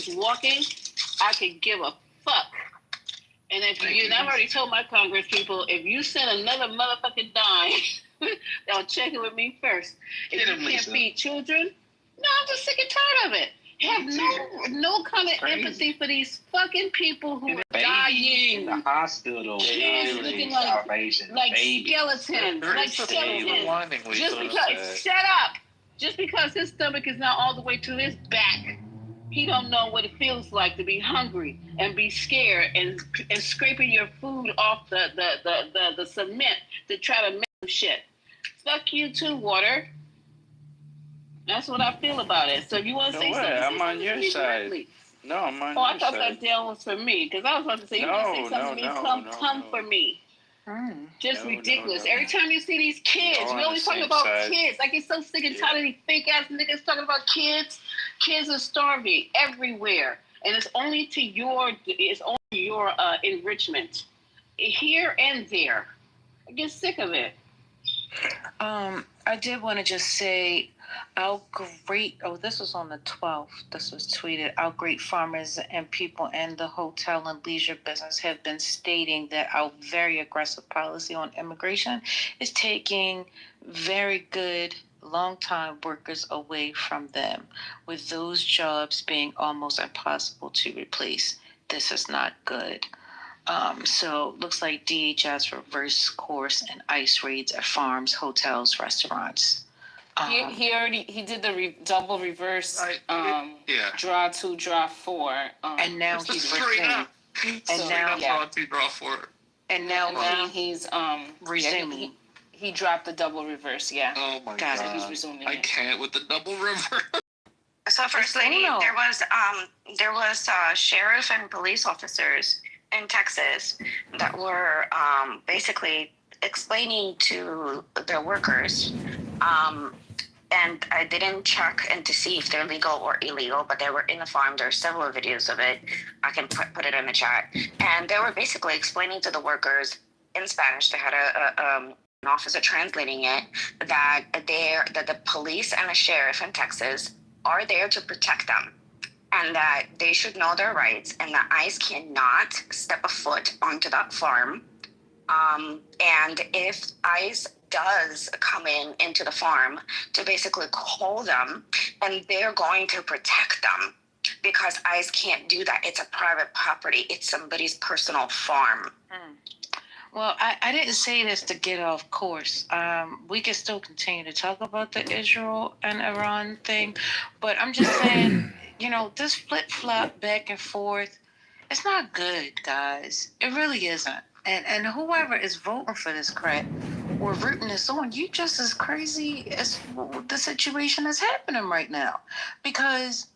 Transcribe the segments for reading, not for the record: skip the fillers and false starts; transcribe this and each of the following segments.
who's walking, I could give a fuck. And if I've already told my Congress people, if you send another motherfucking dime, they'll check it with me first. If you can't feed children, no, I'm just sick and tired of it. Have no kind of empathy for these fucking people who are dying in the hospital. Kids looking like skeletons, Just because his stomach is not all the way to his back, he don't know what it feels like to be hungry and be scared and scraping your food off the cement to try to make shit. Fuck you too, water. That's what I feel about it. So if you want to say something, I'm on your side. Directly. No, I'm on your side. Oh, I thought that deal was for me, because I was about to say, you want to say something to me, come for me. Just ridiculous. Every time you see these kids, we always talking about kids. I get so sick and tired of these fake ass niggas talking about kids. Kids are starving everywhere, and it's only to your enrichment, here and there. I get sick of it. I did want to just say, this was on the 12th, this was tweeted, our great farmers and people in the hotel and leisure business have been stating that our very aggressive policy on immigration is taking very good long-time workers away from them, with those jobs being almost impossible to replace. This is not good. So looks like DHS reverse course and ICE raids at farms, hotels, restaurants. He did the double reverse draw 2, draw 4, and now he's resuming. Draw 2, draw 4. And now he's resuming. He dropped the double reverse. Yeah. Oh my God! So he's resuming. I can't with the double reverse. So, First Lady, there was sheriff and police officers in Texas that were basically explaining to their workers, and I didn't check and to see if they're legal or illegal, but they were in the farm. There are several videos of it. I can put it in the chat. And they were basically explaining to the workers in Spanish. They had an officer translating it, that the police and the sheriff in Texas are there to protect them, and that they should know their rights, and that ICE cannot step a foot onto that farm. And if ICE does come into the farm to basically call them, and they're going to protect them, because ICE can't do that. It's a private property. It's somebody's personal farm. Well, I didn't say this to get off course. We can still continue to talk about the Israel and Iran thing, but I'm just saying, this flip-flop back and forth, it's not good, guys. It really isn't. And whoever is voting for this crap or rooting this on, you just as crazy as the situation that's happening right now. Because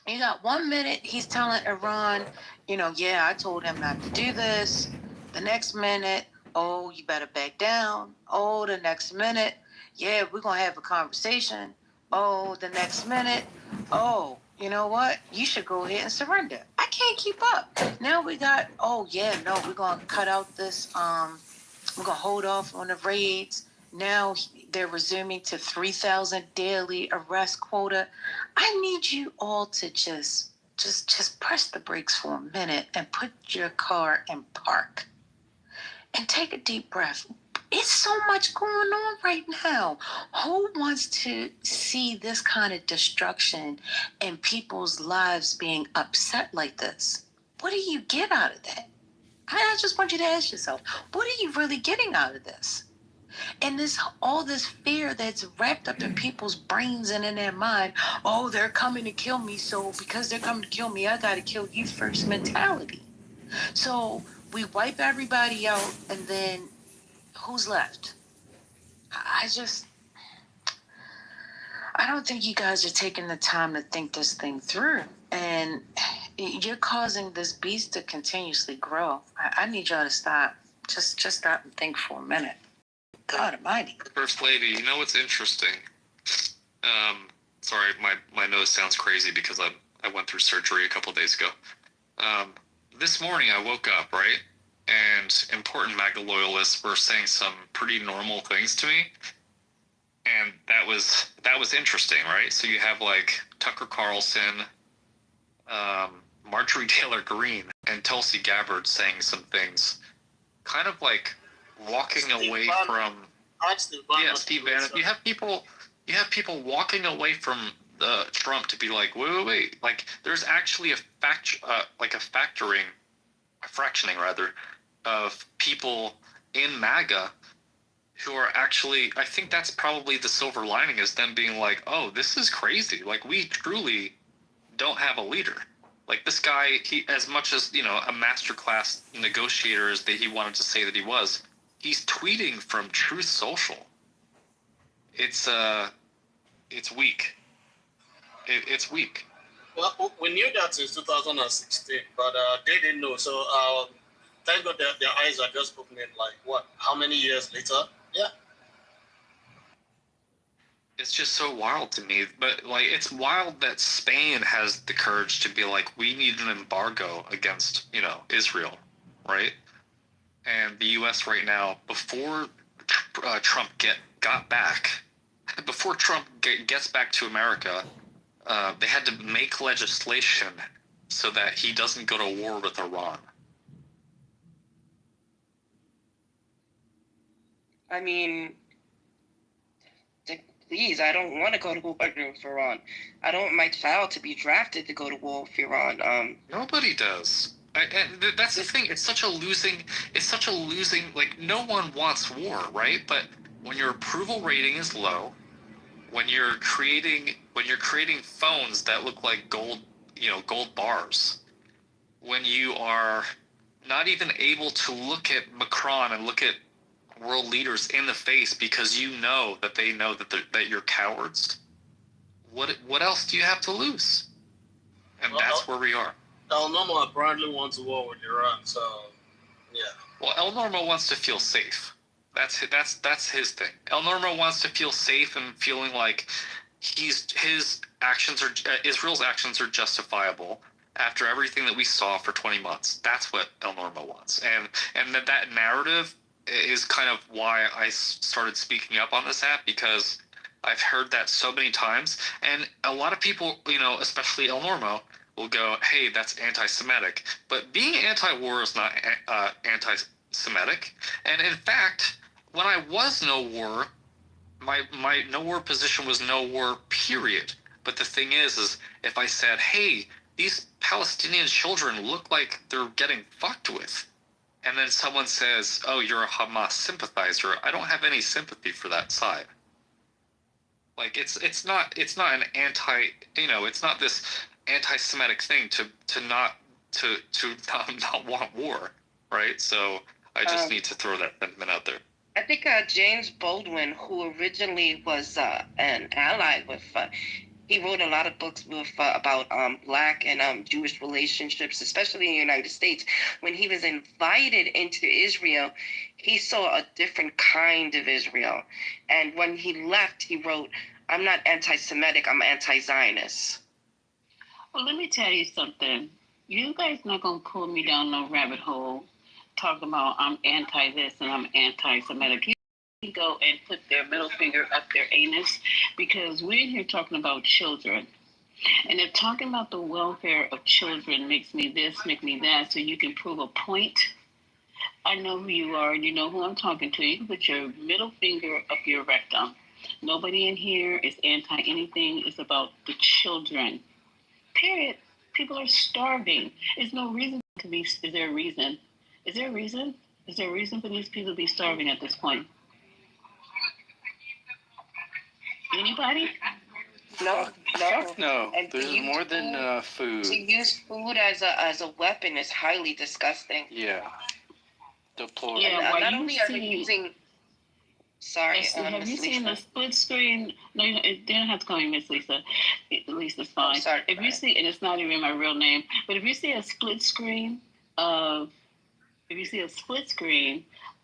you got 1 minute he's telling Iran, I told him not to do this. The next minute, oh, you better back down. Oh, the next minute, yeah, we're going to have a conversation. Oh, the next minute, oh, you know what? You should go ahead and surrender. I can't keep up. Now we got, we're going to cut out this, we're going to hold off on the raids. Now they're resuming to 3,000 daily arrest quota. I need you all to just press the brakes for a minute and put your car in park. And take a deep breath. It's so much going on right now. Who wants to see this kind of destruction and people's lives being upset like this? What do you get out of that? I just want you to ask yourself, what are you really getting out of this? And all this fear that's wrapped up in people's brains and in their mind, oh, they're coming to kill me, so because they're coming to kill me, I got to kill you first mentality. So we wipe everybody out, and then who's left? I don't think you guys are taking the time to think this thing through. And you're causing this beast to continuously grow. I need y'all to stop. Just stop and think for a minute. God almighty. First Lady, you know what's interesting? Sorry, my nose sounds crazy because I went through surgery a couple of days ago. This morning I woke up, right? And important MAGA loyalists were saying some pretty normal things to me. And that was interesting, right? So you have like Tucker Carlson, Marjorie Taylor Greene and Tulsi Gabbard saying some things, kind of like walking away from. Steve Bannon. You have people walking away from Trump to be like, wait. Like, there's actually a fractioning rather, of people in MAGA who are actually. I think that's probably the silver lining, is them being like, oh, this is crazy. Like, we truly don't have a leader. Like, this guy, he, as much as, you know, a masterclass negotiator as that he wanted to say that he was, he's tweeting from Truth Social. It's weak. It's weak. Well, we knew that since 2016, but they didn't know. So thank God their eyes are just opening. Like what? How many years later? Yeah. It's just so wild to me. But like, it's wild that Spain has the courage to be like, we need an embargo against, you know, Israel, right? And the U.S. right now, before Trump got back, before Trump gets back to America, they had to make legislation so that he doesn't go to war with Iran. I mean, please, I don't want to go to war with Iran. I don't want my child to be drafted to go to war with Iran. Nobody does. And that's the thing. It's such a losing. Like, no one wants war, right? But when your approval rating is low, when you're creating phones that look like gold bars, when you are not even able to look at Macron and look at world leaders in the face because you know that they know that you're cowards, what else do you have to lose? And that's where we are. El Normo apparently wants a war with Iran, so yeah. Well, El Normo wants to feel safe. That's his thing. El Normo wants to feel safe and feeling like Israel's actions are justifiable after everything that we saw for 20 months. That's what El Normo wants, and that narrative is kind of why I started speaking up on this app, because I've heard that so many times, and a lot of people, you know, especially El Normo, will go, hey, that's anti-Semitic. But being anti-war is not anti-Semitic. And in fact, when I was no war, my no war position was no war, period. But the thing is if I said, hey, these Palestinian children look like they're getting fucked with, and then someone says, oh, you're a Hamas sympathizer, I don't have any sympathy for that side. Like, it's not an anti, you know, it's not this anti-Semitic thing to not want war, right? So I just need to throw that sentiment out there. I think James Baldwin, who originally was an ally with, he wrote a lot of books with about Black and Jewish relationships, especially in the United States. When he was invited into Israel, he saw a different kind of Israel. And when he left, he wrote, I'm not anti-Semitic, I'm anti-Zionist. Well, let me tell you something. You guys not going to pull me down no rabbit hole talking about I'm anti this and I'm anti-Semitic. You can go and put their middle finger up their anus, because we're in here talking about children. And if talking about the welfare of children makes me this, make me that, so you can prove a point, I know who you are and you know who I'm talking to. You can put your middle finger up your rectum. Nobody in here is anti anything. It's about the children. Period. People are starving. There's no reason to be. Is there a reason? Is there a reason? Is there a reason for these people to be starving at this point? Anybody? No. No, And there's more than food. To use food as a weapon is highly disgusting. Yeah. Deplorable. Yeah, Not only are they using. Sorry, have you seen the split screen? No, it didn't have to call me Miss Lisa. Lisa's fine. Oh, sorry, if you see, and it's not even my real name, but if you see a split screen of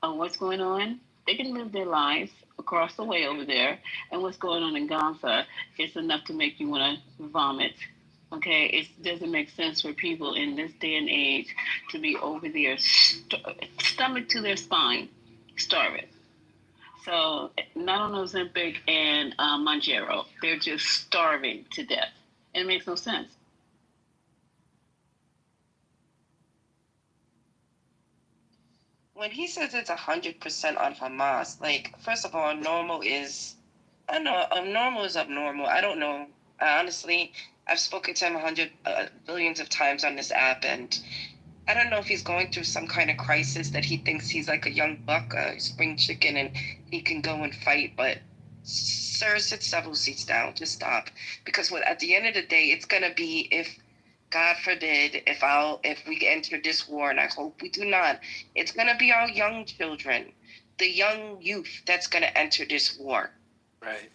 what's going on, they can live their lives across the way over there, and what's going on in Gaza is enough to make you want to vomit. Okay, it doesn't make sense for people in this day and age to be over there, stomach to their spine, starving. So not on Ozempic and Mounjaro, they're just starving to death. It makes no sense. when he says it's 100% on Hamas, like, first of all, normal is, I don't know, normal is abnormal. I don't know. Honestly, I've spoken to him billions of times on this app, and I don't know if he's going through some kind of crisis that he thinks he's like a young buck, a spring chicken, and he can go and fight. But, sir, sit several seats down. Just stop. Because at the end of the day, it's going to be, if God forbid, if we enter this war, and I hope we do not, it's going to be our young children, the young youth that's going to enter this war. Right.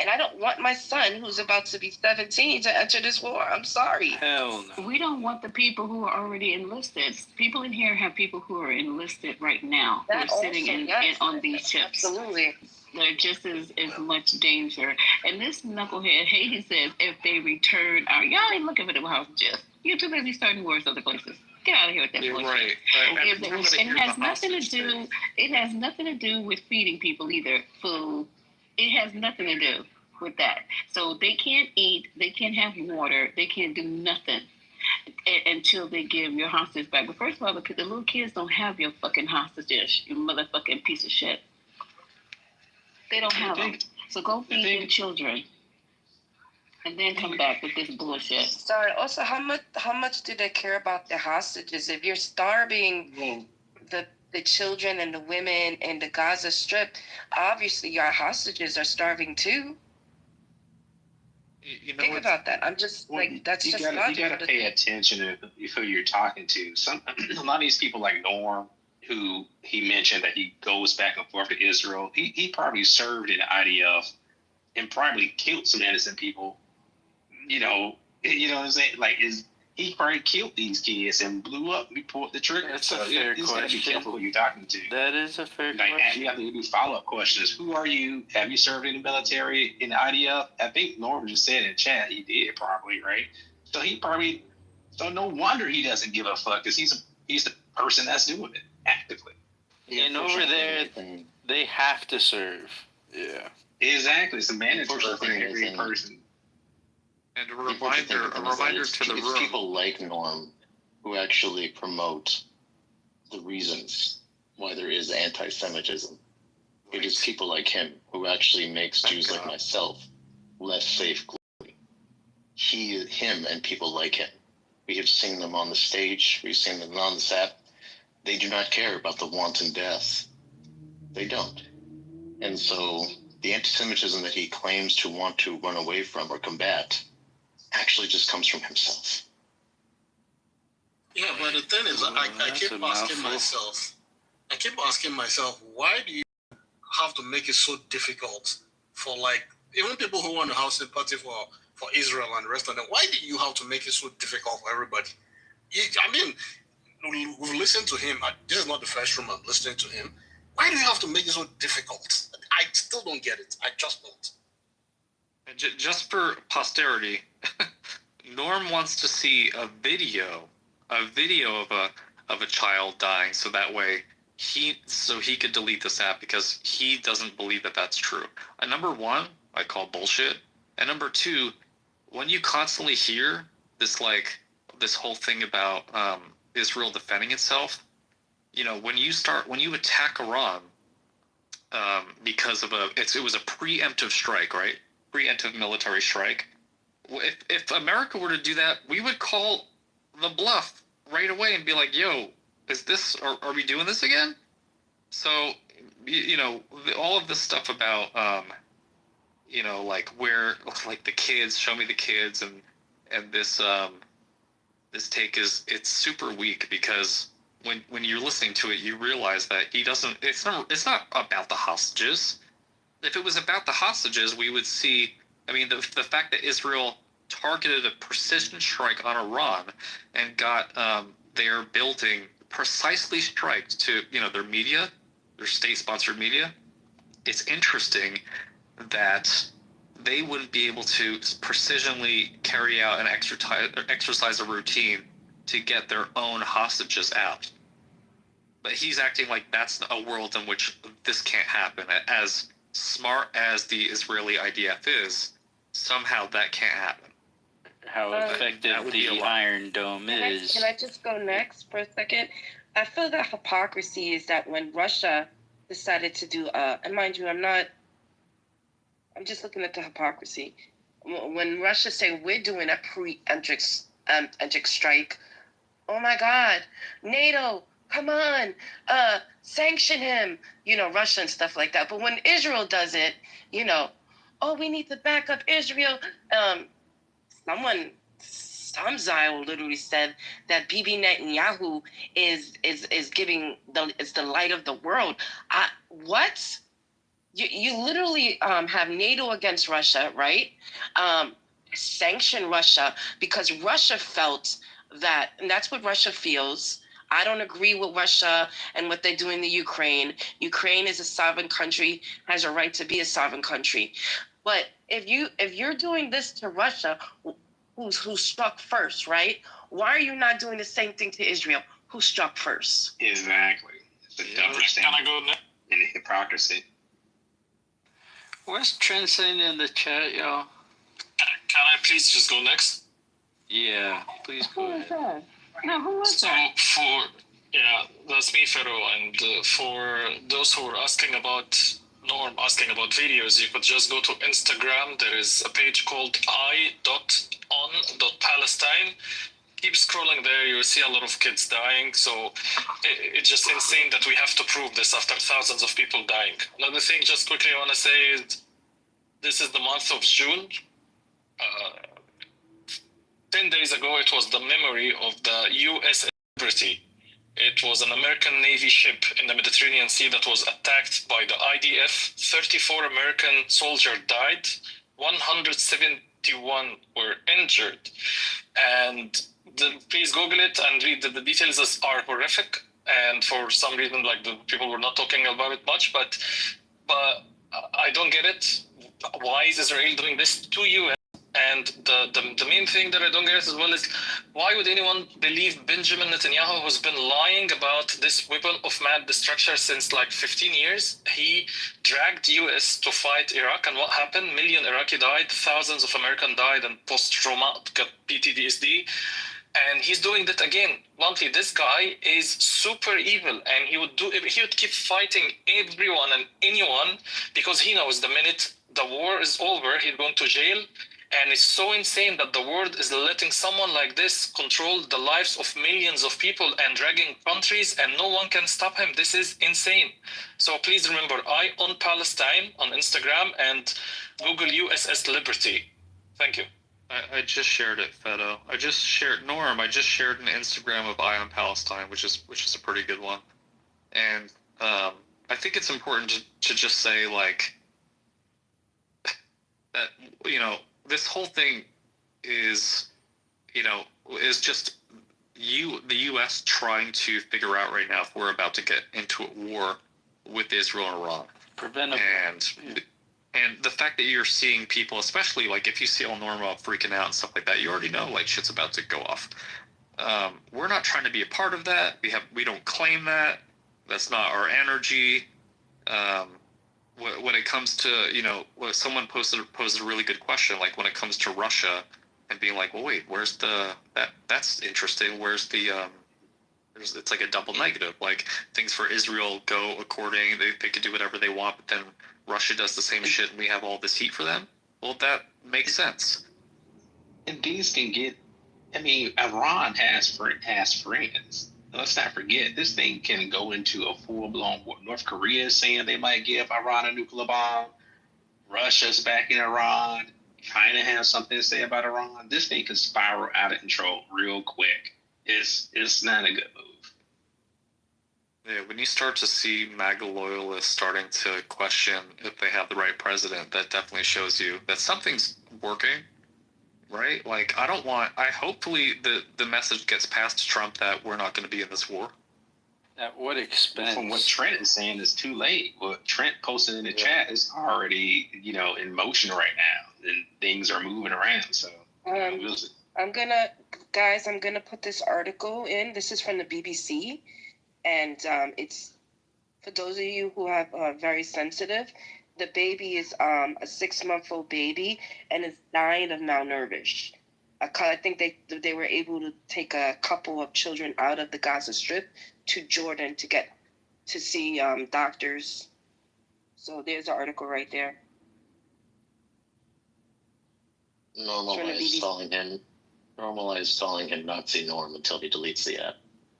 And I don't want my son, who's about to be 17, to enter this war. I'm sorry. Hell no. We don't want the people who are already enlisted. People in here have people who are enlisted right now, who are sitting in on these ships. Absolutely. They're just as much danger. And this knucklehead Haiti says if they return y'all ain't looking for the hostages. You're too busy starting wars other places. Get out of here with that bullshit. Right. And it has nothing to do. It has nothing to do with feeding people either. Food. It has nothing to do with that. So they can't eat. They can't have water. They can't do nothing until they give your hostages back. But first of all, because the little kids don't have your fucking hostages, you motherfucking piece of shit. They don't have them. So go feed your children. And then come back with this bullshit. Sorry. Also, how much do they care about the hostages? If you're starving the children and the women in the Gaza Strip, obviously your hostages are starving too. Think about that. I'm just that's just logical. You gotta pay attention to who you're talking to. A lot of these people like Norm, who he mentioned that he goes back and forth to Israel. He probably served in the IDF and probably killed some innocent people. You know what I'm saying? Like, he probably killed these kids and blew up. We pulled the trigger. That's a fair question. Gotta be careful who you're talking to. That is a fair question. You have to do follow-up questions. Who are you? Have you served in the military, in the IDF? I think Norm just said in the chat he did, probably, right? So no wonder he doesn't give a fuck, because he's the person that's doing it actively. And over there, they have to serve. Yeah. Exactly. It's a mandatory for every person. And a reminder to the room. People like Norm who actually promote the reasons why there is anti-Semitism. It is people like him who actually makes Jews like myself less safe globally. Him and people like him. We have seen them on the stage. We've seen them on the app. They do not care about the wanton death. They don't. And so the anti-Semitism that he claims to want to run away from or combat actually just comes from himself. Yeah, but the thing is, I keep asking myself, why do you have to make it so difficult for, like, even people who want to have sympathy for Israel and the rest of them? Why do you have to make it so difficult for everybody? I mean, we've listened to him. This is not the first room I'm listening to him. Why do you have to make it so difficult? I still don't get it. I just don't. And just for posterity, Norm wants to see a video of a child dying, so that way he could delete this app, because he doesn't believe that that's true. And number one, I call bullshit. And number two, when you constantly hear this whole thing about Israel defending itself, when you attack Iran because of it was a preemptive strike, right? Preemptive military strike. If America were to do that, we would call the bluff right away and be like, yo, are we doing this again? So, all of this stuff about, the kids, show me the kids, and this take it's super weak, because when you're listening to it, you realize that it's not about the hostages. If it was about the hostages, we would see, the fact that Israel targeted a precision strike on Iran and got their building precisely striked to, their media, their state-sponsored media. It's interesting that they wouldn't be able to precisionally carry out an exercise a routine to get their own hostages out. But he's acting like that's a world in which this can't happen. As smart as the Israeli IDF is, somehow that can't happen. how effective the Iron Dome is. Can I just go next for a second? I feel that hypocrisy is that when Russia decided to do, and mind you, I'm just looking at the hypocrisy. When Russia say we're doing a preemptive strike, oh my God, NATO, come on, sanction him, Russia and stuff like that. But when Israel does it, oh, we need to back up Israel. Some Zio literally said that Bibi Netanyahu is giving is the light of the world. What? You literally have NATO against Russia, right? Sanction Russia because Russia felt that, and that's what Russia feels. I don't agree with Russia and what they do in the Ukraine. Ukraine is a sovereign country, has a right to be a sovereign country. But if you're doing this to Russia, who struck first, right? Why are you not doing the same thing to Israel, who struck first? Exactly. It's a double standard and the hypocrisy. What's Trent saying in the chat, y'all? Can I please just go next? Yeah, please go ahead. No, who was that? That's me, Pharaoh. And for those who are asking about Norm, asking about videos, you could just go to Instagram. There is a page called i.on.palestine. Keep scrolling there, you'll see a lot of kids dying. So it's just insane that we have to prove this after thousands of people dying. Another thing, just quickly, I want to say is this is the month of June. 10 days ago, it was the memory of the USS Liberty. It was an American Navy ship in the Mediterranean Sea that was attacked by the IDF. 34 American soldiers died, 171 were injured. And please Google it and read the details are horrific. And for some reason, the people were not talking about it much, but I don't get it. Why is Israel doing this to US? And the main thing that I don't get as well is why would anyone believe Benjamin Netanyahu, who's been lying about this weapon of mass destruction since 15 years? He dragged US to fight Iraq, and what happened? Million Iraqi died, thousands of Americans died, and post-trauma PTSD. And he's doing that again. Bluntly, this guy is super evil, and he would keep fighting everyone and anyone because he knows the minute the war is over, he's going to jail. And it's so insane that the world is letting someone like this control the lives of millions of people and dragging countries, and no one can stop him. This is insane. So please remember, I on Palestine on Instagram and Google USS Liberty. Thank you. I just shared it, Fedo. I just shared an Instagram of Eye on Palestine, which is a pretty good one. And I think it's important to just say that this whole thing is just the U.S. trying to figure out right now if we're about to get into a war with Israel and Iran. Preventable. And the fact that you're seeing people, especially if you see El Norma freaking out and stuff like that, you already know shit's about to go off. We're not trying to be a part of that. We don't claim that. That's not our energy. When it comes to someone posted a really good question, when it comes to Russia and being well, wait, where's that's interesting. Where's the it's a double negative. Things for Israel go according, they can do whatever they want, but then Russia does the same shit and we have all this heat for them. Well, that makes sense. And these can get. Iran has friends. Let's not forget, this thing can go into a full-blown war. North Korea is saying they might give Iran a nuclear bomb. Russia's backing Iran. China has something to say about Iran. This thing can spiral out of control real quick. It's not a good move. Yeah, when you start to see MAGA loyalists starting to question if they have the right president, that definitely shows you that something's working. Right? Hopefully the message gets past to Trump that we're not going to be in this war. At what expense? From what Trent is saying, it's too late. What Trent posted in the chat is already, in motion right now, and things are moving around. So, I'm gonna put this article in. This is from the BBC, and it's for those of you who have very sensitive. The baby is a 6-month-old baby and is dying of malnourish. I think they were able to take a couple of children out of the Gaza Strip to Jordan to see doctors. So there's an article right there. Normalize calling him Nazi Norm until he deletes the app.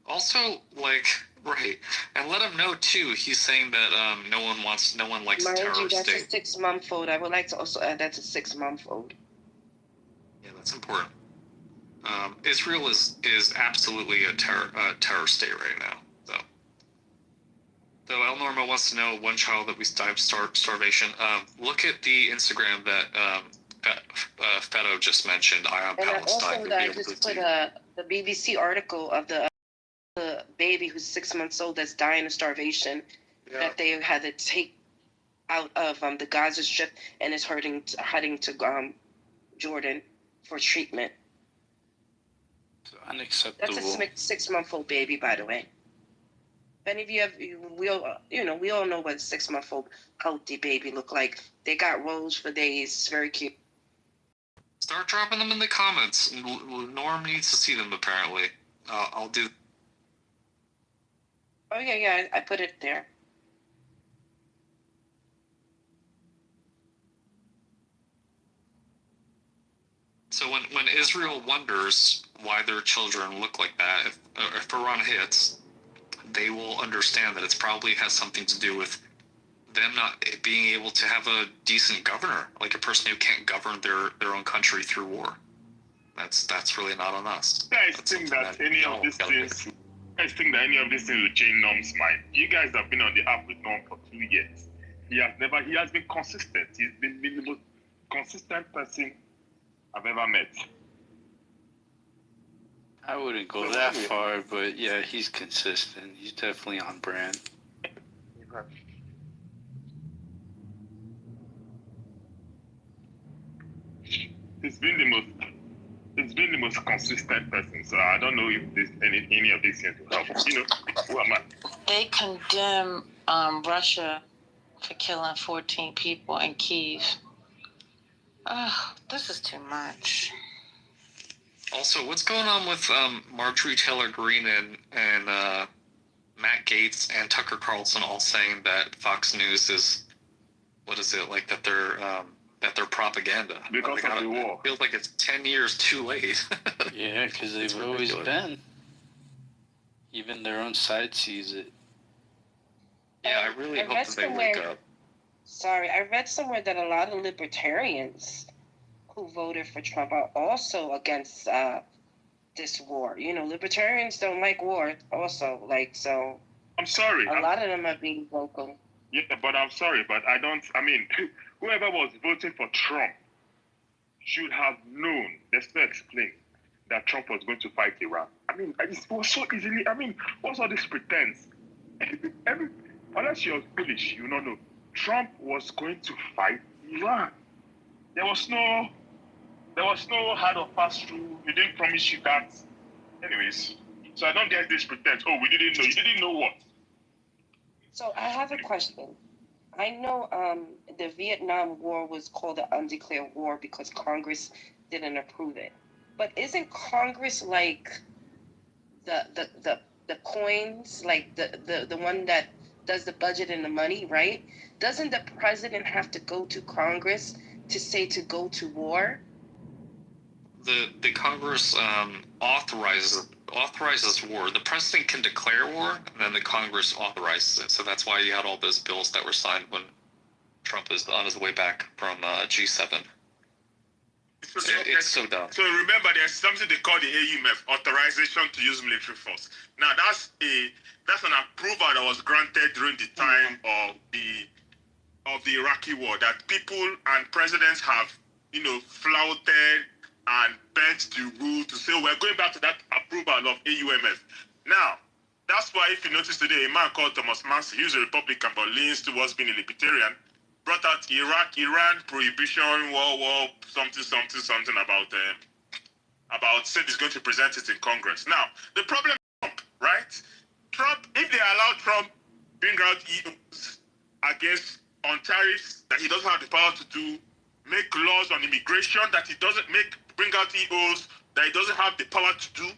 Also, like, right, and let him know too. He's saying that no one likes a terror That's state. a 6-month-old. I would like to also add that's a 6-month-old. Yeah, that's important. Israel is absolutely a terror state right now. So El Norma wants to know one child that we died of starvation. Look at the Instagram that Fedo just mentioned. Eye on Palestine. And I just put the BBC article of the baby who's 6 months old that's dying of starvation that they had to take out of the Gaza Strip and is heading to Jordan for treatment. Unacceptable. That's a 6-month-old baby, by the way. If any of you have, we all know what a 6-month-old healthy baby look like. They got rolls for days. It's very cute. Start dropping them in the comments. Norm needs to see them, apparently. I'll do. Oh, yeah, I put it there. So when Israel wonders why their children look like that, if Iran hits, they will understand that it's probably has something to do with them not being able to have a decent governor, like a person who can't govern their own country through war. That's really not on us. I think that any of these things will change Norm's mind. You guys have been on the app with Norm for 2 years. He has been consistent. He's been the most consistent person I've ever met. I wouldn't go that far, but yeah, he's consistent. He's definitely on brand. He's been the most consistent person. So I don't know if there's any of these things will help. Who am I? They condemn Russia for killing 14 people in Kyiv. This is too much. Also, what's going on with Marjorie Taylor Greene and Matt Gaetz and Tucker Carlson all saying that Fox News is, what is it, like that they're propaganda? Because of the war. It feels like it's 10 years too late. Yeah, because they've always been. Even their own side sees it. Yeah, I really hope that they wake up. Sorry, I read somewhere that a lot of libertarians who voted for Trump are also against this war. Libertarians don't like war also, so. I'm sorry. A lot of them are being vocal. Yeah, but I'm sorry, but whoever was voting for Trump should have known, let's not explain, that Trump was going to fight Iran. It was so easily, what's all this pretense? Unless you're foolish, you don't know. Trump was going to fight Iran. There was no hard or fast rule. He didn't promise you that. Anyways, so I don't get this pretense. Oh, we didn't know. You didn't know what? So I have a question. I know the Vietnam War was called an undeclared war because Congress didn't approve it. But isn't Congress like the coins, like the one that does the budget and the money, right? Doesn't the president have to go to Congress to say to go to war? The Congress authorizes war. The president can declare war, and then the Congress authorizes it. So that's why you had all those bills that were signed when Trump is on his way back from G7. It's so dumb. So remember, there's something they call the AUMF, Authorization to Use Military Force. Now that's an approval that was granted during the time of the Iraqi war, that people and presidents have, flouted and bent the rule to say we're going back to that approval of AUMF. Now, that's why if you notice today, a man called Thomas Massey, he's a Republican but leans towards being a libertarian, brought out Iran prohibition, war, something about said he's going to present it in Congress. Now, the problem is Trump, right? Trump, if they allow Trump bring out EUs on tariffs that he doesn't have the power to do, make laws on immigration that he doesn't make bring out EOs that he doesn't have the power to do?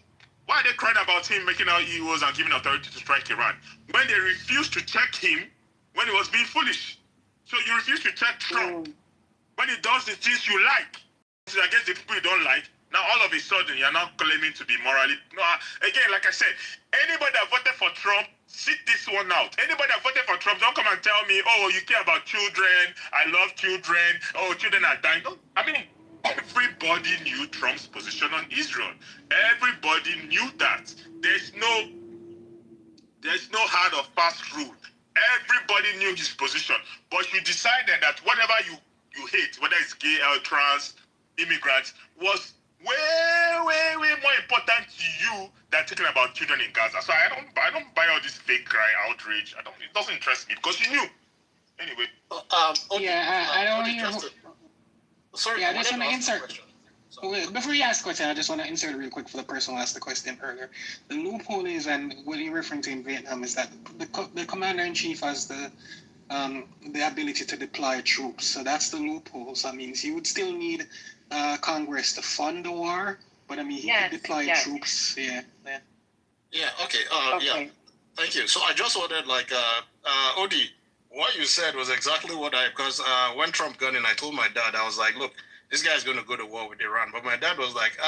Why are they crying about him making out EOs and giving authority to strike Iran when they refused to check him when he was being foolish? So you refuse to check Trump when he does the things you like against the people you don't like. Now all of a sudden you're now claiming to be morally. No, again, like I said, anybody that voted for Trump, sit this one out. Anybody that voted for Trump, don't come and tell me, oh, you care about children. I love children. Oh, children are dying. Don't, I mean, everybody knew Trump's position on Israel. Everybody knew that. There's no hard or fast rule. Everybody knew his position. But you decided that whatever you hate, whether it's gay or trans, immigrants, was way more important to you than talking about children in Gaza. So I don't buy all this fake cry outrage. It doesn't interest me because you knew. Anyway. I don't hear. Sorry, I just want to insert. Before you ask the question, I just want to insert real quick for the person who asked the question earlier. The loophole is, and what you're referring to in Vietnam, is that the commander-in-chief has the ability to deploy troops. So that's the loophole. So that means you would still need Congress to fund the war, but I mean, he could deploy troops. Yeah, okay. Yeah. Thank you. So I just wanted, Odi, what you said was exactly what because when Trump got in, I told my dad, I was like, look, this guy's going to go to war with Iran. But my dad was like,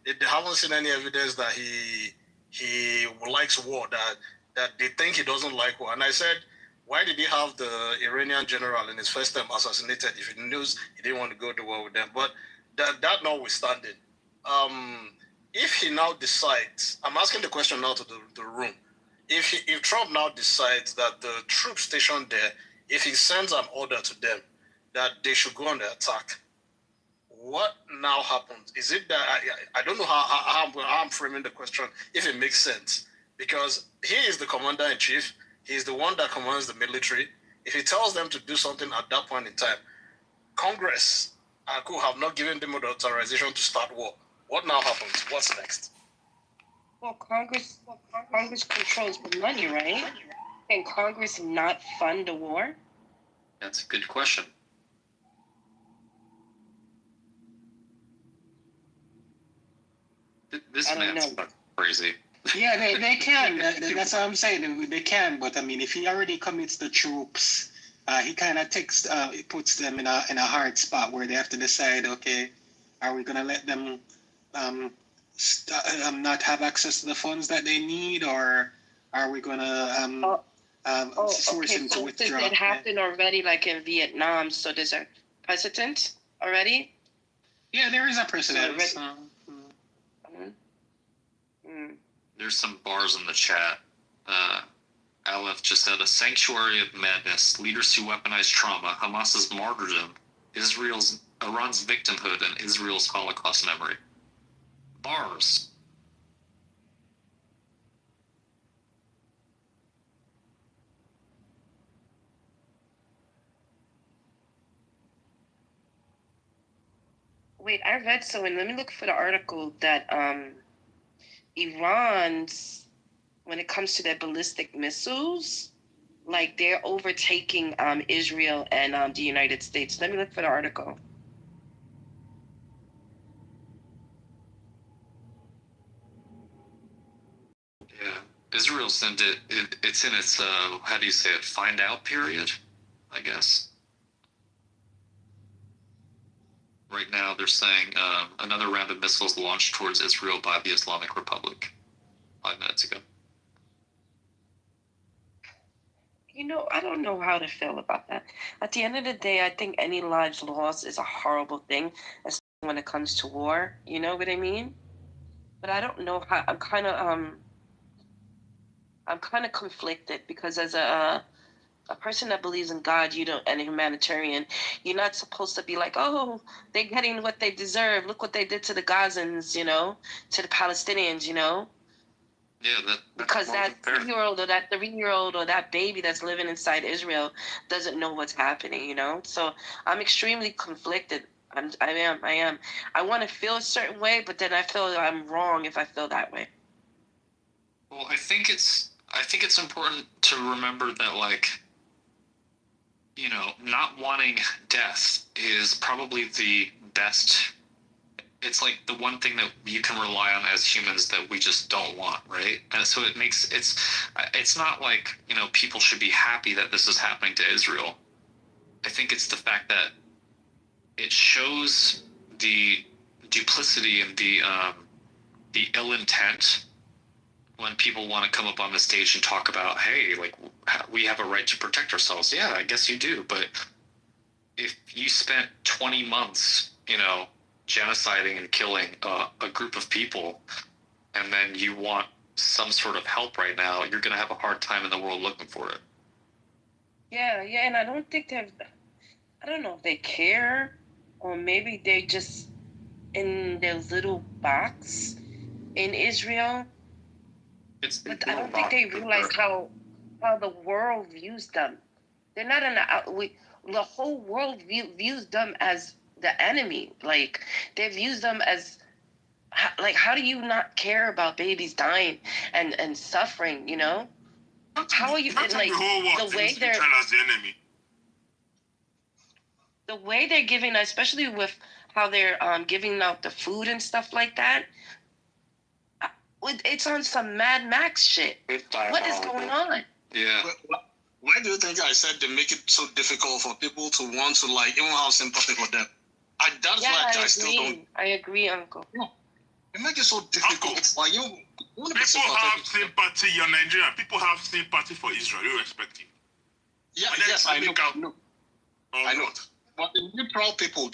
they haven't seen any evidence that he likes war, that they think he doesn't like war. And I said, why did he have the Iranian general in his first term assassinated if he knows he didn't want to go to war with them? But that notwithstanding, if he now decides, I'm asking the question now to the room, if Trump now decides that the troops stationed there, if he sends an order to them that they should go on the attack, what now happens? Is it that I don't know how I'm framing the question, if it makes sense, because he is the commander-in-chief. He's the one that commands the military. If he tells them to do something at that point in time, Congress could have not given them the authorization to start war. What now happens? What's next? Well, Congress controls the money, right? Can Congress not fund the war? That's a good question. This man's crazy. Yeah, they can. That's what I'm saying. They can, but I mean, if he already commits the troops, he kind of puts them in a hard spot where they have to decide. Okay, are we gonna let them not have access to the funds that they need, or are we gonna force him to withdraw? It happened already, like in Vietnam. So there's a precedent already. Yeah, there is a precedent. There's some bars in the chat. Aleph just said, a sanctuary of madness, leaders who weaponize trauma, Hamas's martyrdom, Iran's victimhood, and Israel's Holocaust memory. Bars. Wait, I read and let me look for the article that Iran's, when it comes to their ballistic missiles, like they're overtaking Israel and the United States. Let me look for the article. Yeah, Israel sent it. It's in its how do you say it? Find out period, I guess. Right now, they're saying another round of missiles launched towards Israel by the Islamic Republic 5 minutes ago. I don't know how to feel about that. At the end of the day, I think any lives lost is a horrible thing, especially when it comes to war. You know what I mean? But I don't know how. I'm kind of conflicted because as a person that believes in God, and a humanitarian, you're not supposed to be like, oh, they're getting what they deserve. Look what they did to the Gazans, to the Palestinians, Yeah, because that 2-year-old or that 3-year-old or that baby that's living inside Israel doesn't know what's happening, So I'm extremely conflicted. I am. I want to feel a certain way, but then I feel I'm wrong if I feel that way. Well, I think it's important to remember that, not wanting death is probably the best it's like the one thing that you can rely on as humans that we just don't want, right? And so it's not like, people should be happy that this is happening to Israel. I think it's the fact that it shows the duplicity and the ill intent when people want to come up on the stage and talk about, hey, like, we have a right to protect ourselves. Yeah, I guess you do. But if you spent 20 months, genociding and killing a group of people, and then you want some sort of help right now, you're going to have a hard time in the world looking for it. Yeah, and I don't think I don't know if they care, or maybe they're just in their little box in Israel. But I don't think they realize how the world views them. They're not the whole world views them as the enemy. Like, they views them as, like, how do you not care about babies dying and suffering, How are you, like, the way they're as the enemy. The way they're giving, especially with how they're giving out the food and stuff like that, it's on some Mad Max shit. What is going on? Yeah. Why do you think I said they make it so difficult for people to want to, like, even have sympathy for them? I still don't. I agree, Uncle. No, they make it so difficult. Like, people have sympathy. You're Nigerian. People have sympathy for Israel, irrespective. Yeah, yes, I know. I know. But the neutral people,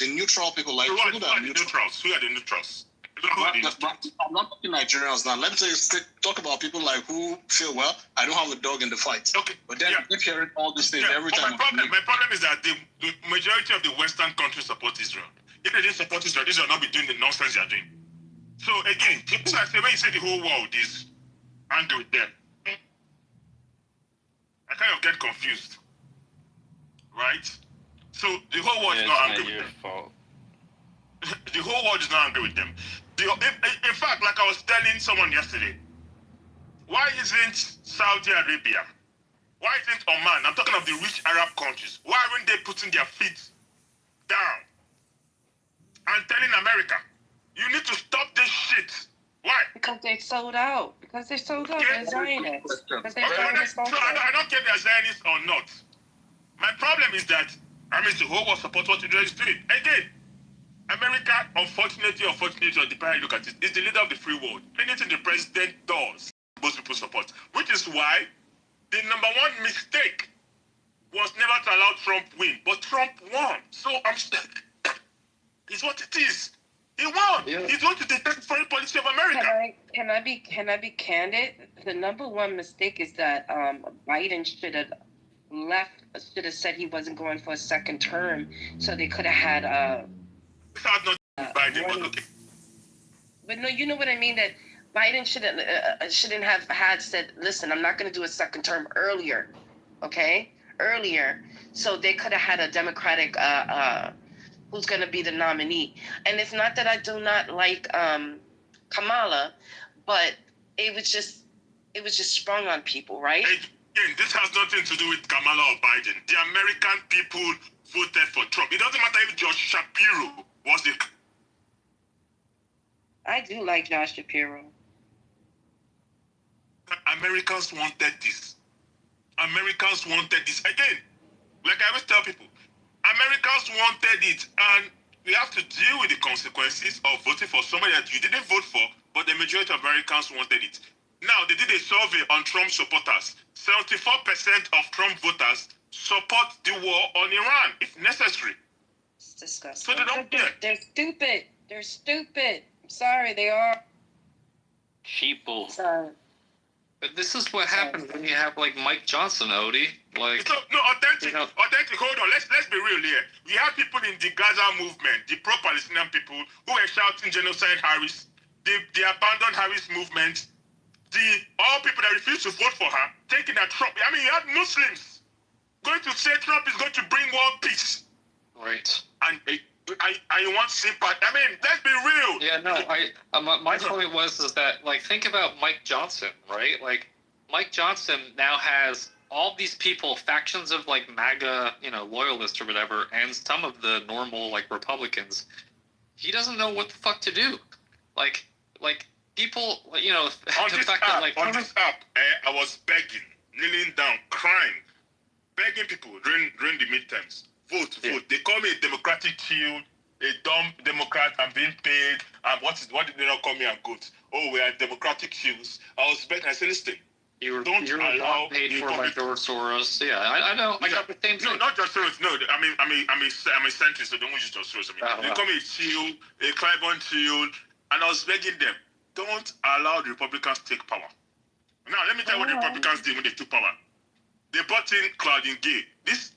like, so who are the neutrals? Who are the neutrals? I'm not talking Nigerians now. Let me talk about people like who feel, well, I don't have a dog in the fight. Okay. But then you keep hearing all these things every time. My problem is that the majority of the Western countries support Israel. If they didn't support Israel, Israel would not be doing the nonsense they are doing. So again, people say, when you say the whole world is angry with them, I kind of get confused. Right? So the whole world is not angry with them. Fault. The whole world is not angry with them. In fact, like I was telling someone yesterday, why isn't Saudi Arabia, why isn't Oman, I'm talking of the rich Arab countries, why aren't they putting their feet down and telling America, you need to stop this shit? Why? Because they sold out. They're Zionists. So I don't care if they're Zionists or not. My problem is that, the whole world supports what Israel is doing. Again, America, unfortunately, or depending how you look at it, is the leader of the free world. Anything the president does, most people support. Which is why the number one mistake was never to allow Trump win. But Trump won. So it's what it is. He won. Yeah. He's going to dictate foreign policy of America. Can I be candid? The number one mistake is that Biden should have said he wasn't going for a second term, so they could have had But no, you know what I mean, that Biden shouldn't have had said, listen, I'm not going to do a second term earlier, so they could have had a Democratic who's going to be the nominee. And it's not that I do not like Kamala, but it was just sprung on people, right? Again, this has nothing to do with Kamala or Biden. The American people voted for Trump. It doesn't matter if Josh Shapiro was the... I do like Josh Shapiro. Americans wanted this. Again, like I always tell people, Americans wanted it, and we have to deal with the consequences of voting for somebody that you didn't vote for, but the majority of Americans wanted it. Now, they did a survey on Trump supporters. 74% of Trump voters support the war on Iran, if necessary. It's disgusting. So they don't care. They're stupid. I'm sorry, they are. Sheeple. Sorry. But this is what happens when you have, like, Mike Johnson, Odie. Like, authentic. Hold on, let's be real here. We have people in the Gaza movement, the pro-Palestinian people, who were shouting genocide Harris, the abandoned Harris movement, all people that refuse to vote for her, thinking that Trump... you had Muslims going to say Trump is going to bring world peace. Right. And I want sympathy. Let's be real. Yeah, no, my point was that, like, think about Mike Johnson, right? Like, Mike Johnson now has all these people, factions of, like, MAGA, loyalists or whatever, and some of the normal, like, Republicans he doesn't know what the fuck to do. Like people, you know, on the this fact app, that like on this app, I was begging, kneeling down, crying, begging people during the midterms, vote. They call me a democratic shield, a dumb Democrat. I'm being paid. What did they not call me? I'm good. Oh, we are democratic shields. I was begging. I said, listen. You're allow paid for by George Soros. Yeah, I know. I got the same thing. No, not just Soros. No, I'm a centrist, so don't use just Soros. They call me a shield, a Clyburn shield, and I was begging them, don't allow the Republicans to take power. Now, let me tell you what the Republicans did when they took power. They brought in Claudine Gay. This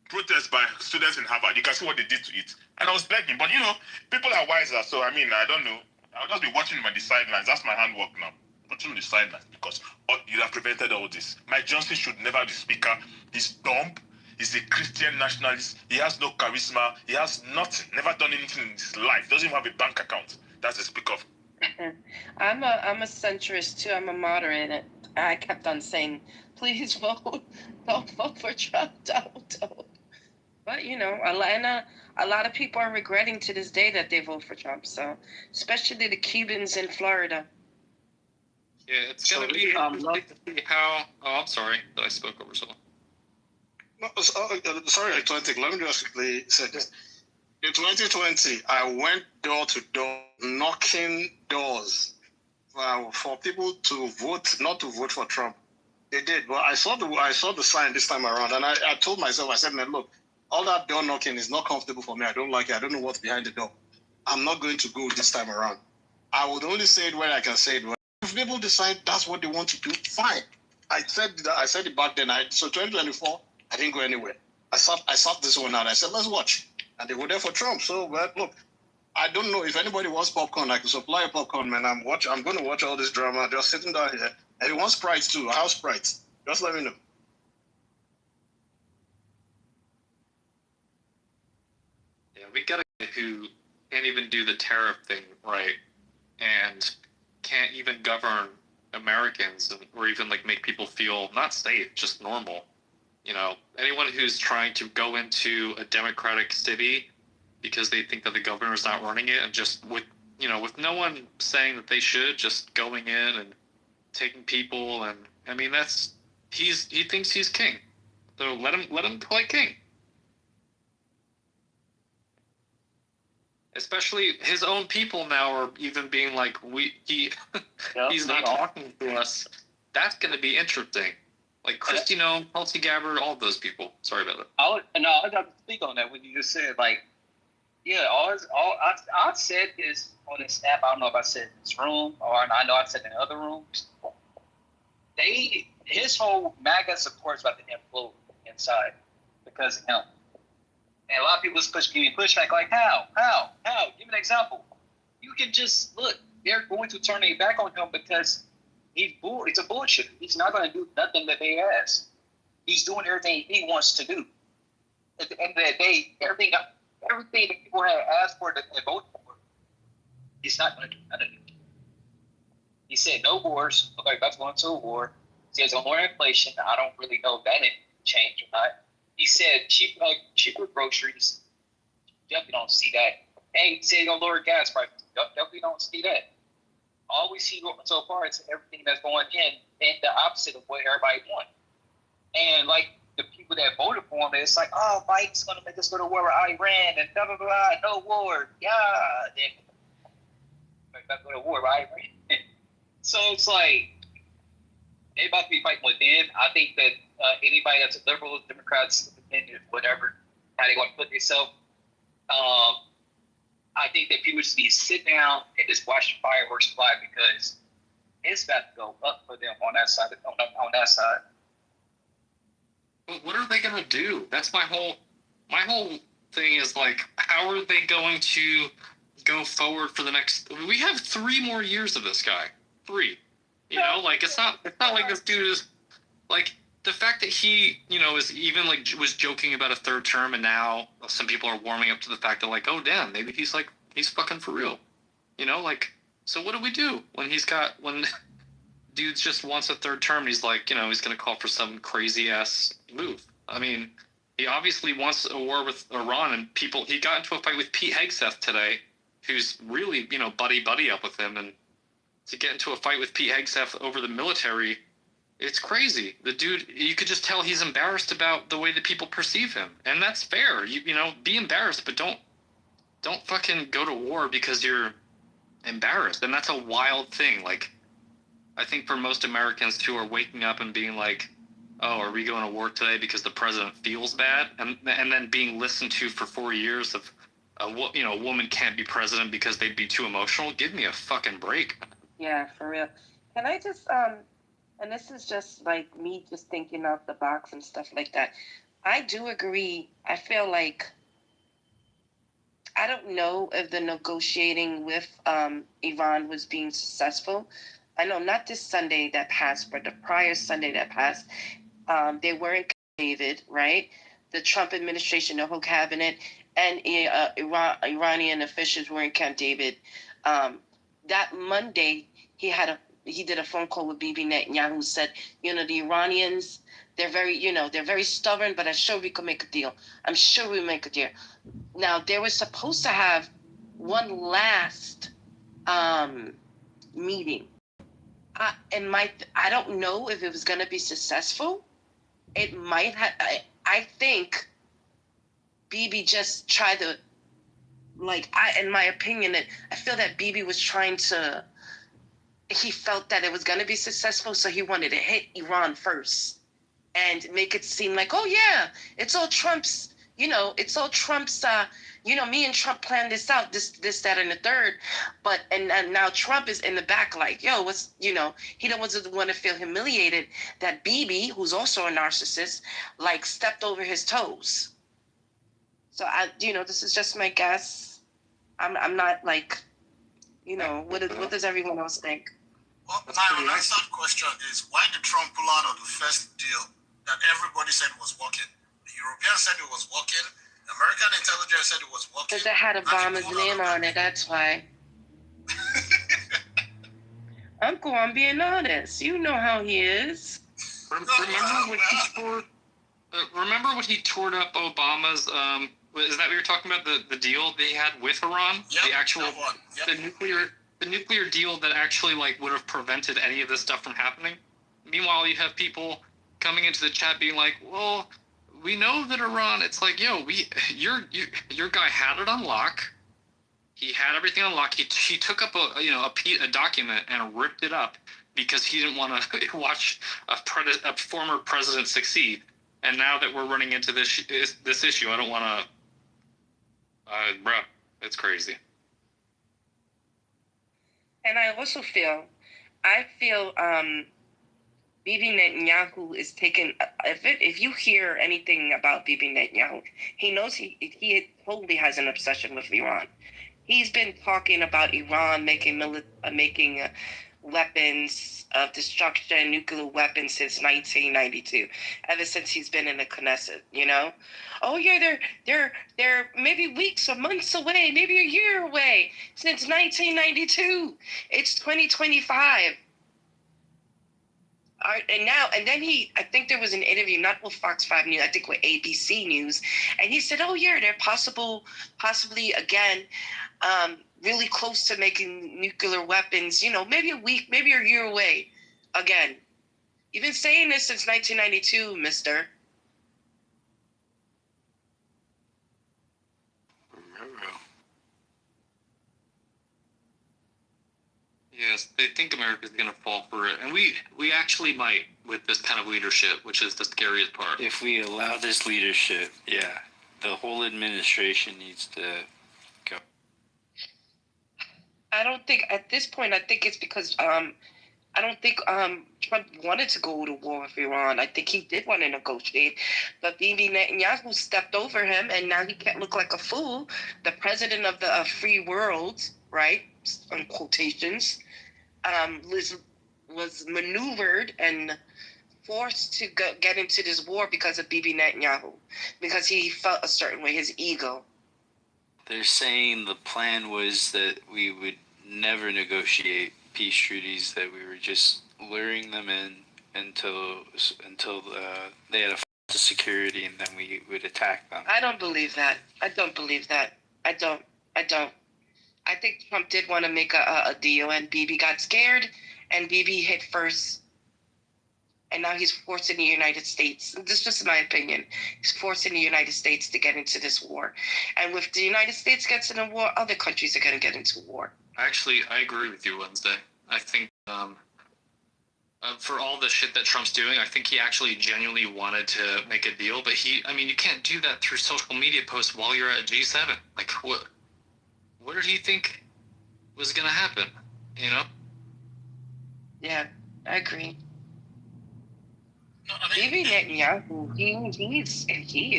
protest by students in Harvard, you can see what they did to it. And I was begging, but you know, people are wiser, so I mean, I don't know. I'll just be watching them on the sidelines. That's my handwork now. Watching on the sidelines because you have prevented all this. Mike Johnson should never be speaker. He's dumb. He's a Christian nationalist. He has no charisma. He has nothing. Never done anything in his life. Doesn't even have a bank account. That's the speaker of. I'm a centrist too. I'm a moderate. I kept on saying, please vote. Don't vote for Trump. Don't. But you know, a lot of people are regretting to this day that they vote for Trump. So, especially the Cubans in Florida. Yeah, it's going to be interesting to see how... Oh, I'm sorry that I spoke over someone. No, sorry, Atlantic. Let me just quickly say this. In 2020, I went door to door, knocking doors for people to vote, not to vote for Trump. They did, but I saw the sign this time around, and I told myself, I said, man, look, all that door knocking is not comfortable for me. I don't like it. I don't know what's behind the door. I'm not going to go this time around. I would only say it when I can say it. If people decide that's what they want to do, fine. I said it back then. So 2024, I didn't go anywhere. I sat this one out. I said, let's watch. And they were there for Trump. So, well, look, I don't know if anybody wants popcorn. I can supply popcorn, man. I'm going to watch all this drama just sitting down here. And he wants Sprite too, house Sprite. Just let me know. Yeah, we got a guy who can't even do the tariff thing right and can't even govern Americans or even like make people feel not safe, just normal. You know, anyone who's trying to go into a Democratic city because they think that the governor's not running it and just with no one saying that they should, just going in and taking people, and I mean he thinks he's king. So let him play king. Especially his own people now are even being like, he's not talking to us. That's going to be interesting. Like Kristi Noem, Tulsi Gabbard, all those people. Sorry about that. I got to speak on that when you just said I said this on this app. I don't know if I said in this room or I know I said in other rooms. His whole MAGA support's about to implode inside because of him. And a lot of people giving me pushback like, how? Give me an example. You can just look. They're going to turn their back on him because it's a bullshit. He's not going to do nothing that they ask. He's doing everything he wants to do. At the end of the day, everything that people have asked for that they voted for, he's not going to do none of it. He said no wars. Okay, that's going to a war. He says no more inflation. I don't really know if that didn't change or not. He said cheaper groceries. Definitely don't see that. And he said he's going to lower gas prices. Definitely don't see that. All we see so far is everything that's going in and the opposite of what everybody wants. And like the people that voted for him, it's like, oh, Biden's going to make us go to war with Iran and blah, blah, blah, no war. Yeah. Then we're about to go to war with Iran. So it's like, they're about to be fighting within. I think that anybody that's a liberal, Democrats, independent, whatever, how they want to put themselves, I think that people just need to sit down and just watch the fireworks fly because it's about to go up for them on that side. On that side. But what are they gonna do? That's my whole thing is like, how are they going to go forward for the next? We have 3 more years of this guy. 3. You know, like it's not like this dude is like the fact that he, is even like was joking about a 3rd term, and now some people are warming up to the fact that like, oh damn, maybe he's fucking for real. Like, so what do we do when dude just wants a 3rd term and he's like, he's gonna call for some crazy ass move. I mean, He obviously wants a war with Iran, and he got into a fight with Pete Hegseth today, who's really, buddy up with him, and to get into a fight with Pete Hegseth over the military, it's crazy. The dude, you could just tell he's embarrassed about the way that people perceive him, and that's fair. Be embarrassed, but don't fucking go to war because you're embarrassed, and that's a wild thing. Like, I think for most Americans who are waking up and being like, oh, are we going to war today because the president feels bad? And then being listened to for 4 years of, a woman can't be president because they'd be too emotional. Give me a fucking break. Yeah, for real. Can I just, and this is just like me just thinking out the box and stuff like that. I do agree. I feel like, I don't know if the negotiating with Iran was being successful. I know not this Sunday that passed, but the prior Sunday that passed, they were in Camp David, right? The Trump administration, the whole cabinet, and Iranian officials were in Camp David. That Monday, he did a phone call with Bibi Netanyahu, who said, the Iranians, they're very stubborn, but I'm sure we could make a deal. I'm sure we'll make a deal. Now, they were supposed to have one last meeting. I don't know if it was going to be successful. It might have. I think Bibi just tried to, in my opinion, I feel that Bibi was trying to, he felt that it was going to be successful, so he wanted to hit Iran first and make it seem like, oh yeah, it's all Trump's, it's all Trump's, me and Trump planned this out, this, that, and the third. But, and now Trump is in the back like, yo, he don't want to feel humiliated that Bibi, who's also a narcissist, stepped over his toes. So this is just my guess. I'm not what does everyone else think? Well, my third question is, why did Trump pull out of the first deal that everybody said was working? The Europeans said it was working. The American intelligence said it was working. Because it had Obama's name on it, that's why. Uncle, I'm being honest. You know how he is. Remember when he toured up Obama's, is that what you're talking about, the deal they had with Iran? Yep, the actual, that one. Yep. The nuclear deal that actually would have prevented any of this stuff from happening? Meanwhile, you have people coming into the chat being like, well, we know that Iran, it's like, yo, your guy had it on lock. He had everything on lock. He took up a document and ripped it up because he didn't want to watch a former president succeed. And now that we're running into this issue, I don't want to, bro, it's crazy. And I also feel, Bibi Netanyahu is taking. If you hear anything about Bibi Netanyahu, he knows he totally has an obsession with Iran. He's been talking about Iran making weapons of destruction, nuclear weapons since 1992. Ever since he's been in the Knesset, Oh yeah, they're maybe weeks or months away, maybe a year away since 1992. It's 2025. And then I think there was an interview, not with Fox 5 News, I think with ABC News, and he said, oh yeah, they're possibly again, really close to making nuclear weapons, maybe a week, maybe a year away again. You've been saying this since 1992, mister. Yes, they think America's going to fall for it. And we actually might with this kind of leadership, which is the scariest part. If we allow this leadership, yeah, the whole administration needs to go. I don't think, at this point, I think it's because I don't think Trump wanted to go to war with Iran. I think he did want to negotiate. But Bibi Netanyahu stepped over him, and now he can't look like a fool. The president of the free world, right, in quotations, was maneuvered and forced to get into this war because of Bibi Netanyahu, because he felt a certain way, his ego. They're saying the plan was that we would never negotiate peace treaties, that we were just luring them in until they had a to security, and then we would attack them. I don't believe that. I don't believe that. I don't. I think Trump did want to make a deal, and Bibi got scared, and Bibi hit first. And now he's forcing the United States. This is just my opinion. He's forcing the United States to get into this war. And if the United States gets in a war, other countries are going to get into war. Actually, I agree with you, Wednesday. I think for all the shit that Trump's doing, I think he actually genuinely wanted to make a deal. But you can't do that through social media posts while you're at G7. Like, what did he think was going to happen? You know? Yeah, I agree. Bibi Netanyahu, he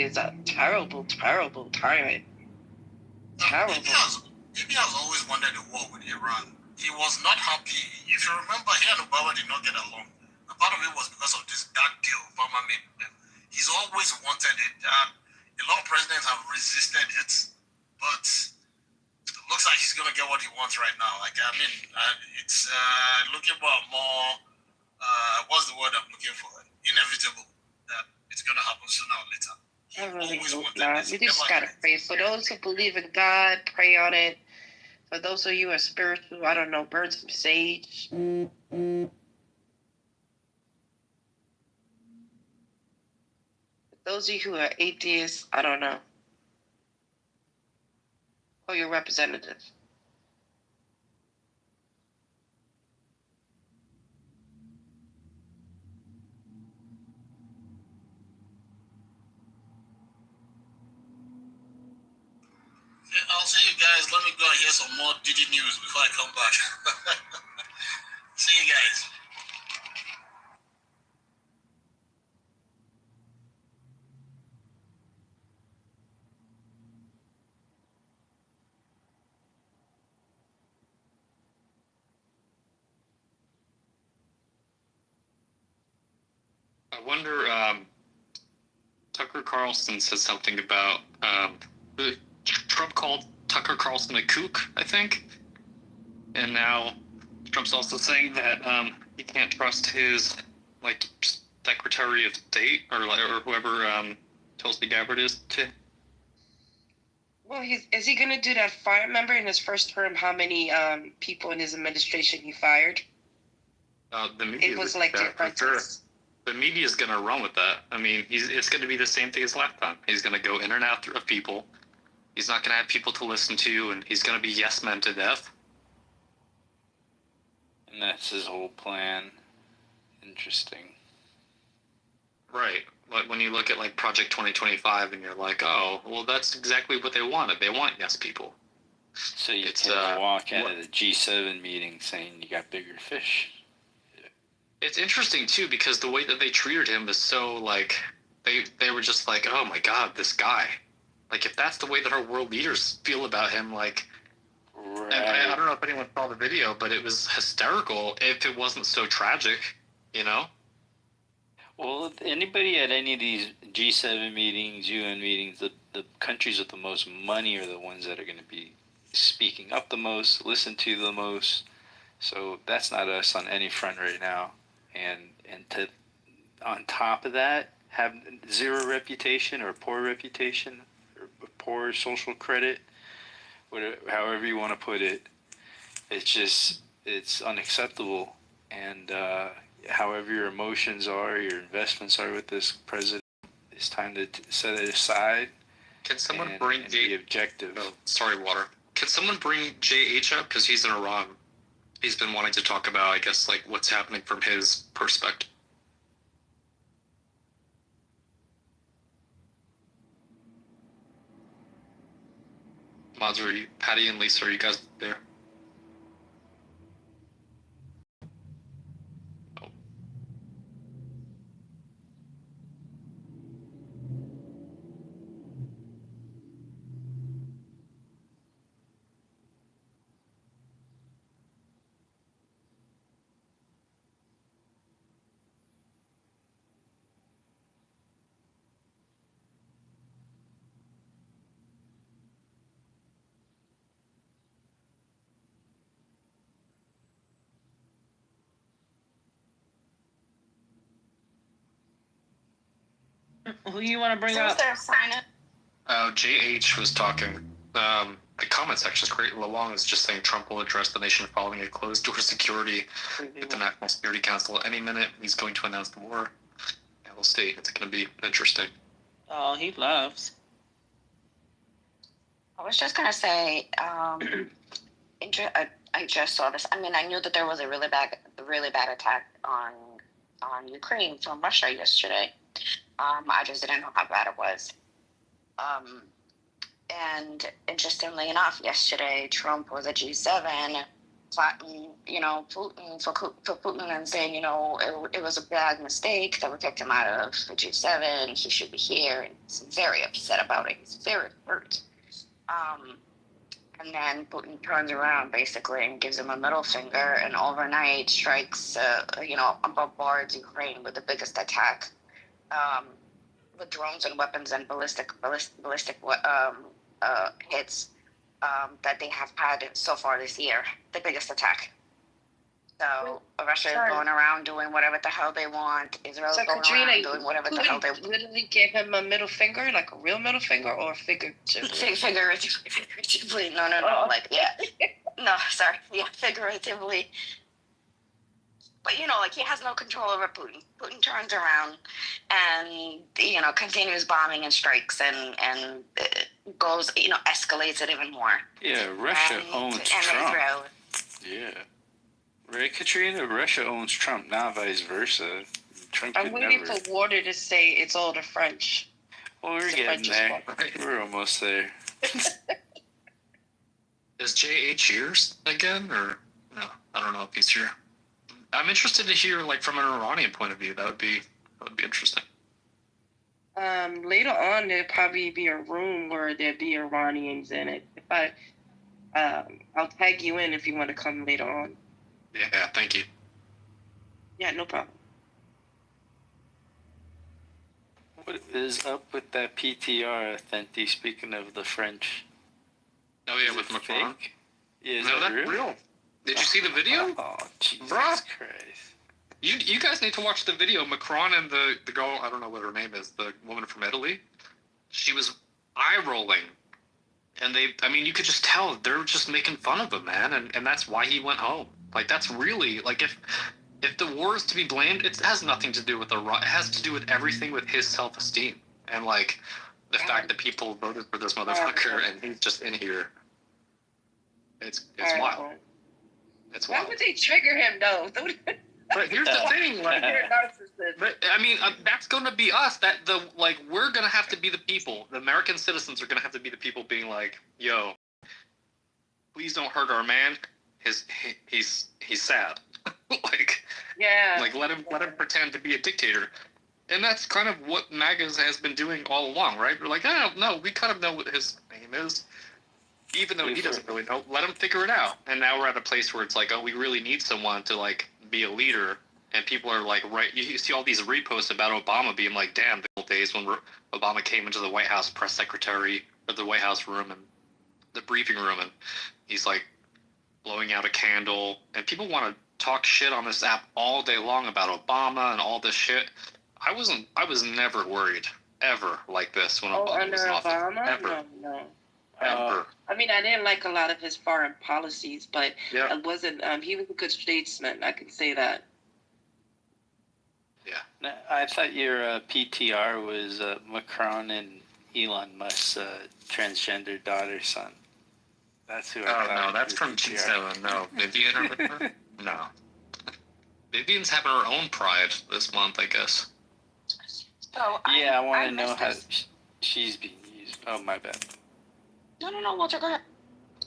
is a terrible, terrible tyrant. Terrible. Bibi has always wanted a war with Iran. He was not happy. If you remember, he and Obama did not get along. A part of it was because of this bad deal Obama made with them. He's always wanted it. A lot of presidents have resisted it, but it looks like he's going to get what he wants right now. It's looking for more, what's the word I'm looking for? Inevitable that it's going to happen sooner or later. I really hope not. We just gotta pray. For those who believe in God, pray on it. For those of you who are spiritual, I don't know, burn some sage. For those of you who are atheists, I don't know. Or your representative. I'll see you guys. Let me go and hear some more Diddy news before I come back. See you guys. I wonder, Tucker Carlson said something about, Trump called Tucker Carlson a kook, I think. And now Trump's also saying that he can't trust his, Secretary of State or whoever Tulsi Gabbard is to. Well, is he going to do that? Remember in his first term how many people in his administration he fired? The media it was like that, for sure. The media is going to run with that. It's going to be the same thing as last time. He's going to go in and out of people. He's not going to have people to listen to, and he's going to be yes men to death. And that's his whole plan. Interesting. Right. Like when you look at Project 2025, and you're like, oh, well, that's exactly what they wanted. They want yes people. So you can walk out of the G7 meeting saying you got bigger fish. It's interesting too because the way that they treated him is so they were just like, oh my God, this guy. If that's the way that our world leaders feel about him, right. I don't know if anyone saw the video, but it was hysterical if it wasn't so tragic, you know? Well, anybody at any of these G7 meetings, UN meetings, the countries with the most money are the ones that are going to be speaking up the most, listened to the most. So that's not us on any front right now. And to, on top of that, have zero reputation or poor reputation or poor social credit, whatever, however you want to put it, it's unacceptable. And however your emotions are, your investments are with this president, it's time to set it aside. Can someone bring be objective? Oh, sorry, Water. Can someone bring JH up? Because he's in Iran. He's been wanting to talk about, I guess, what's happening from his perspective. Mods, Patty and Lisa, are you guys there? Who you want to bring So is up? there a sign up? JH was talking. The comment section is great. Lalong is just saying Trump will address the nation following a closed-door security at the National Security Council any minute. He's going to announce the war. Yeah, we'll see. It's going to be interesting. Oh, he loves. I was just gonna say, I just saw this. I mean, I knew that there was a really bad attack on Ukraine from Russia yesterday. I just didn't know how bad it was. And interestingly enough, yesterday Trump was at G7, plotting, Putin for Putin and saying, it was a bad mistake that we kicked him out of the G7. He should be here, and he's very upset about it. He's very hurt. And then Putin turns around basically and gives him a middle finger, and overnight strikes, bombards Ukraine with the biggest attack, with drones and weapons and ballistic hits that they have had so far this year. The biggest attack. So Russia is going around doing whatever the hell they want. Israel is going around doing whatever the hell they want. Literally gave him a middle finger, like a real middle finger, or figuratively? Figuratively. No. Like, yeah. No, sorry. Yeah, figuratively. But, he has no control over Putin. Putin turns around and, continues bombing and strikes and goes, escalates it even more. Yeah, Russia owns Trump. Israel. Yeah. Right, Katrina? Russia owns Trump, not vice versa. Trump I'm waiting for Water to say it's all the French. Well, we're getting there. We're almost there. Is JH here again, or no? I don't know if he's here. I'm interested to hear, from an Iranian point of view. That would be interesting. Later on, there'll probably be a room where there'll be Iranians in it. I'll tag you in if you want to come later on. Yeah, thank you. Yeah, no problem. What is up with that PTR, Authentic, speaking of the French? Oh, yeah, with Macron? Yeah, no, that's real. Did you see the video? Oh, Jesus Christ. You guys need to watch the video. Macron and the girl, I don't know what her name is, the woman from Italy, she was eye-rolling. And you could just tell they're just making fun of him, man. And that's why he went home. That's really, if the war is to be blamed, it has nothing to do with it has to do with everything with his self-esteem. And, the fact that people voted for this motherfucker and he's just in here. It's wild. It's wild. Why would they trigger him, though? But here's the thing, that's going to be us. We're going to have to be the people. The American citizens are going to have to be the people being like, yo, please don't hurt our man. He's sad. Let him pretend to be a dictator. And that's kind of what MAGA has been doing all along, right? We're like, oh, no, we kind of know what his name is. Even though he doesn't really know, let him figure it out. And now we're at a place where it's we really need someone to, be a leader. And people are right, you see all these reposts about Obama being damn, the old days when Obama came into the White House press secretary, or the White House room, and the briefing room, and he's, blowing out a candle. And people want to talk shit on this app all day long about Obama and all this shit. I was never worried, ever, like this when Obama was in office. Obama? Ever. No. Ever. I didn't like a lot of his foreign policies, but it wasn't. He was a good statesman. I can say that. Yeah. I thought your PTR was Macron and Elon Musk's transgender daughter's son. That's who I thought. Oh, no, that's from G7. No. Vivian or whatever? No. Vivian's having her own pride this month, I guess. So I want to know how she's being used. Oh, my bad. No, Walter, go ahead.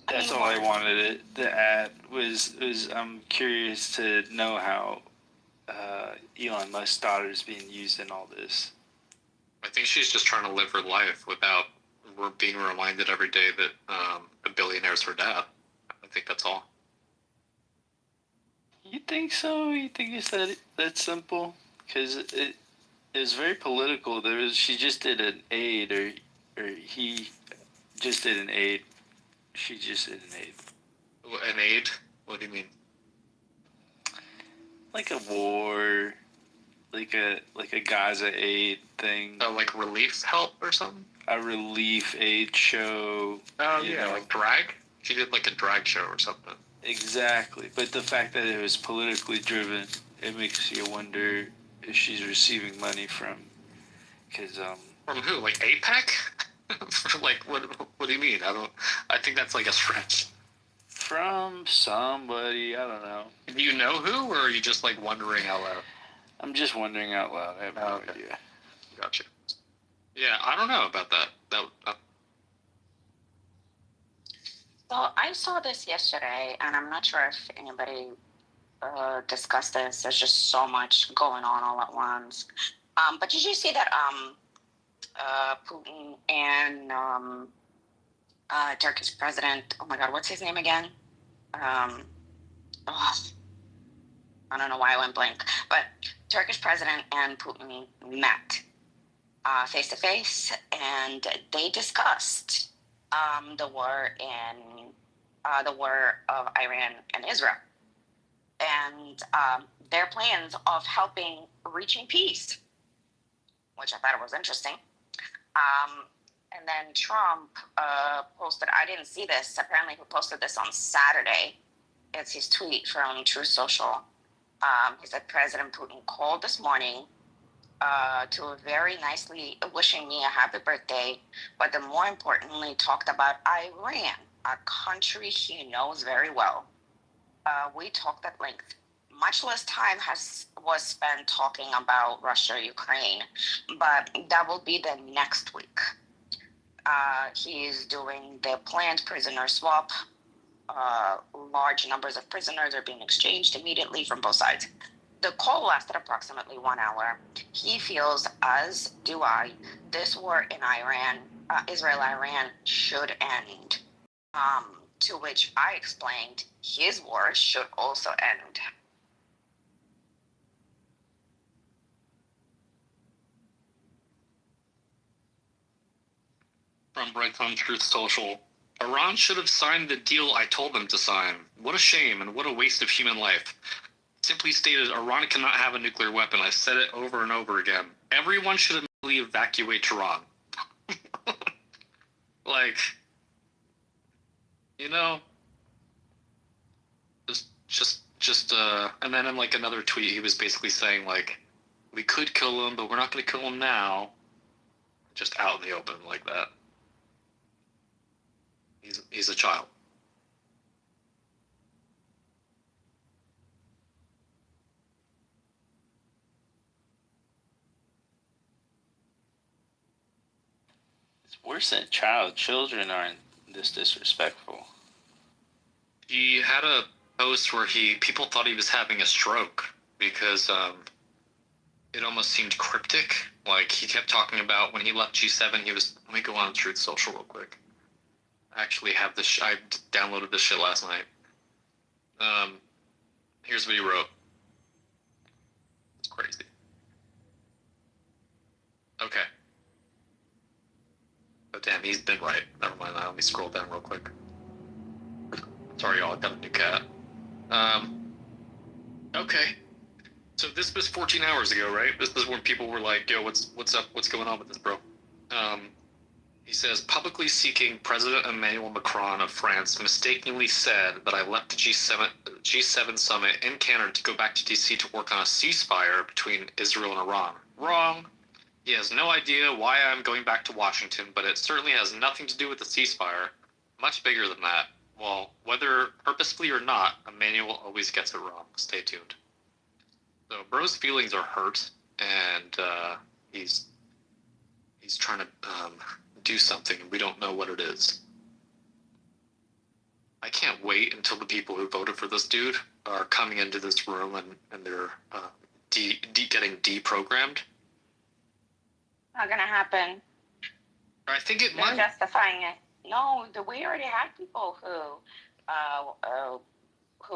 That's all I wanted to add was I'm curious to know how Elon Musk's daughter is being used in all this. I think she's just trying to live her life without being reminded every day that a billionaire's her dad. I think that's all. You think so? You think it's that simple? Because it was very political. She just did an aid, or he just did an aid. She just did an aid. An aid? What do you mean? Like a war like a Gaza aid thing. Oh, like relief help or something? A relief aid show. Oh, yeah, like drag? She did like a drag show or something. Exactly. But the fact that it was politically driven, it makes you wonder if she's receiving money from, because From who? Like APEC? Like what do you mean? I think that's like a stretch. From somebody, I don't know. Do you know who, or are you just like wondering out loud? I'm just wondering out loud. I have no idea. Gotcha. Yeah, I don't know about that. So I saw this yesterday, and I'm not sure if anybody discussed this. There's just so much going on all at once. But did you see that Putin and Turkish president, oh my God, what's his name again? I don't know why I went blank. But Turkish president and Putin met face to face, and they discussed the war of Iran and Israel, and their plans of helping reaching peace, which I thought was interesting. And then Trump posted, I didn't see this, apparently he posted this on Saturday. It's his tweet from Truth Social. He said, President Putin called this morning to very nicely wishing me a happy birthday, but then more importantly talked about Iran, a country he knows very well. We talked at length. Much less time was spent talking about Russia, Ukraine, but that will be the next week. He's doing the planned prisoner swap. Large numbers of prisoners are being exchanged immediately from both sides. The call lasted approximately 1 hour. He feels, as do I, this war in Israel-Iran should end. To which I explained his war should also end. From Breadcrumb Truth Social. Iran should have signed the deal I told them to sign. What a shame and what a waste of human life. Simply stated, Iran cannot have a nuclear weapon. I've said it over and over again. Everyone should immediately evacuate Tehran. Like, you know, and then in like another tweet, he was basically saying like, we could kill him, but we're not going to kill him now. Just out in the open like that. He's a child. It's worse than a child. Children aren't this disrespectful. He had a post where people thought he was having a stroke because it almost seemed cryptic. Like he kept talking about when he left G7, he was. Let me go on Truth Social real quick. I actually have this. I downloaded this shit last night. Here's what he wrote. It's crazy. Okay. Oh damn, he's been right. Never mind. Let me scroll down real quick. Sorry, y'all. I got a new cat. Okay. So this was 14 hours ago, right? This is when people were like, "Yo, what's up? What's going on with this, bro?" He says, publicly seeking President Emmanuel Macron of France mistakenly said that I left the G7 summit in Canada to go back to DC to work on a ceasefire between Israel and Iran. Wrong. He has no idea why I'm going back to Washington, but it certainly has nothing to do with the ceasefire. Much bigger than that. Well, whether purposefully or not, Emmanuel always gets it wrong. Stay tuned. So bro's feelings are hurt, and he's trying to do something, and we don't know what it is. I can't wait until the people who voted for this dude are coming into this room and they're getting deprogrammed. Not gonna happen. I think it They're might. justifying it. No, we already had people who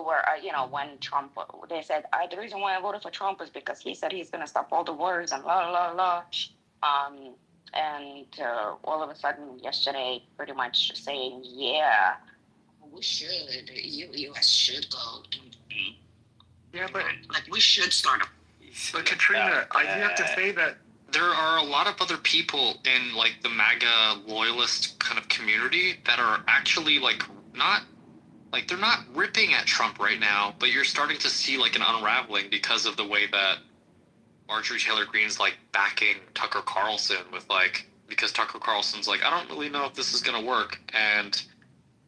were, when Trump, they said, the reason why I voted for Trump is because he said he's going to stop all the wars and la, la, la. And all of a sudden yesterday, pretty much saying, yeah, we should, U.S. should go. Yeah, but like we should start. actually. But Katrina, I do have to say that there are a lot of other people in like the MAGA loyalist kind of community that are actually like not like they're not ripping at Trump right now, but you're starting to see like an unraveling because of the way that Marjorie Taylor Greene's like backing Tucker Carlson with like because Tucker Carlson's like, I don't really know if this is gonna work, and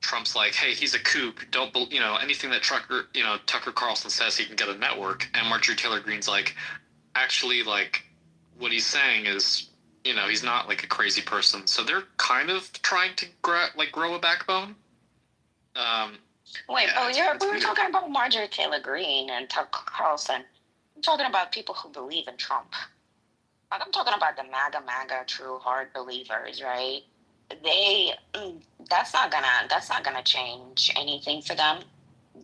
Trump's like, hey, he's a kook. Don't anything that Tucker Carlson says he can get a network, and Marjorie Taylor Greene's like, actually like what he's saying is he's not like a crazy person. So they're kind of trying to grow a backbone. Wait, we were talking about Marjorie Taylor Greene and Tucker Carlson. I'm talking about people who believe in Trump. Like, I'm talking about the MAGA true hard believers, right? That's not gonna change anything for them.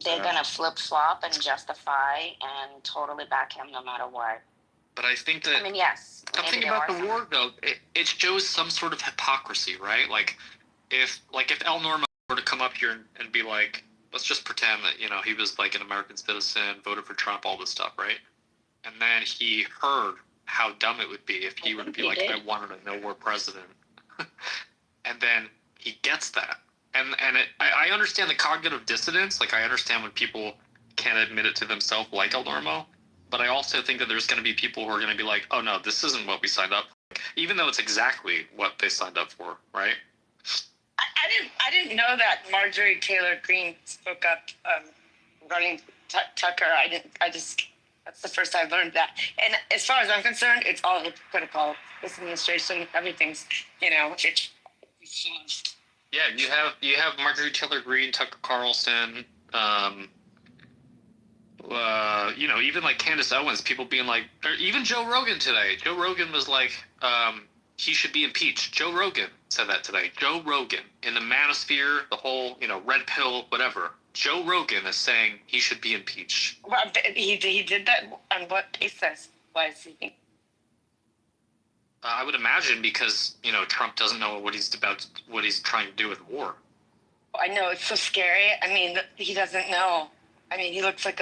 They're gonna flip flop and justify and totally back him no matter what. But I think that yes. Something about the war, though, it shows some sort of hypocrisy, right? Like if El Normo were to come up here and be like, let's just pretend that he was like an American citizen, voted for Trump, all this stuff, right? And then he heard how dumb it would be if he were to be like, I wanted a no-war president. And then he gets that. And I understand the cognitive dissonance. Like, I understand when people can't admit it to themselves, like El Normo. But I also think that there's going to be people who are going to be like, oh, no, this isn't what we signed up for. Even though it's exactly what they signed up for, right? I didn't know that Marjorie Taylor Greene spoke up regarding Tucker. That's the first I've learned that. And as far as I'm concerned, it's all hypocritical. This administration, everything's, it's yeah, you have Marjorie Taylor Greene, Tucker Carlson, even like Candace Owens, people being like, or even Joe Rogan today. Joe Rogan was like, he should be impeached. Joe Rogan said that today. Joe Rogan in the manosphere, the whole, red pill, whatever. Joe Rogan is saying he should be impeached. Well, he did that on what basis? Why is he? I would imagine because Trump doesn't know what he's trying to do with war. I know, it's so scary. I mean, he doesn't know. I mean, he looks like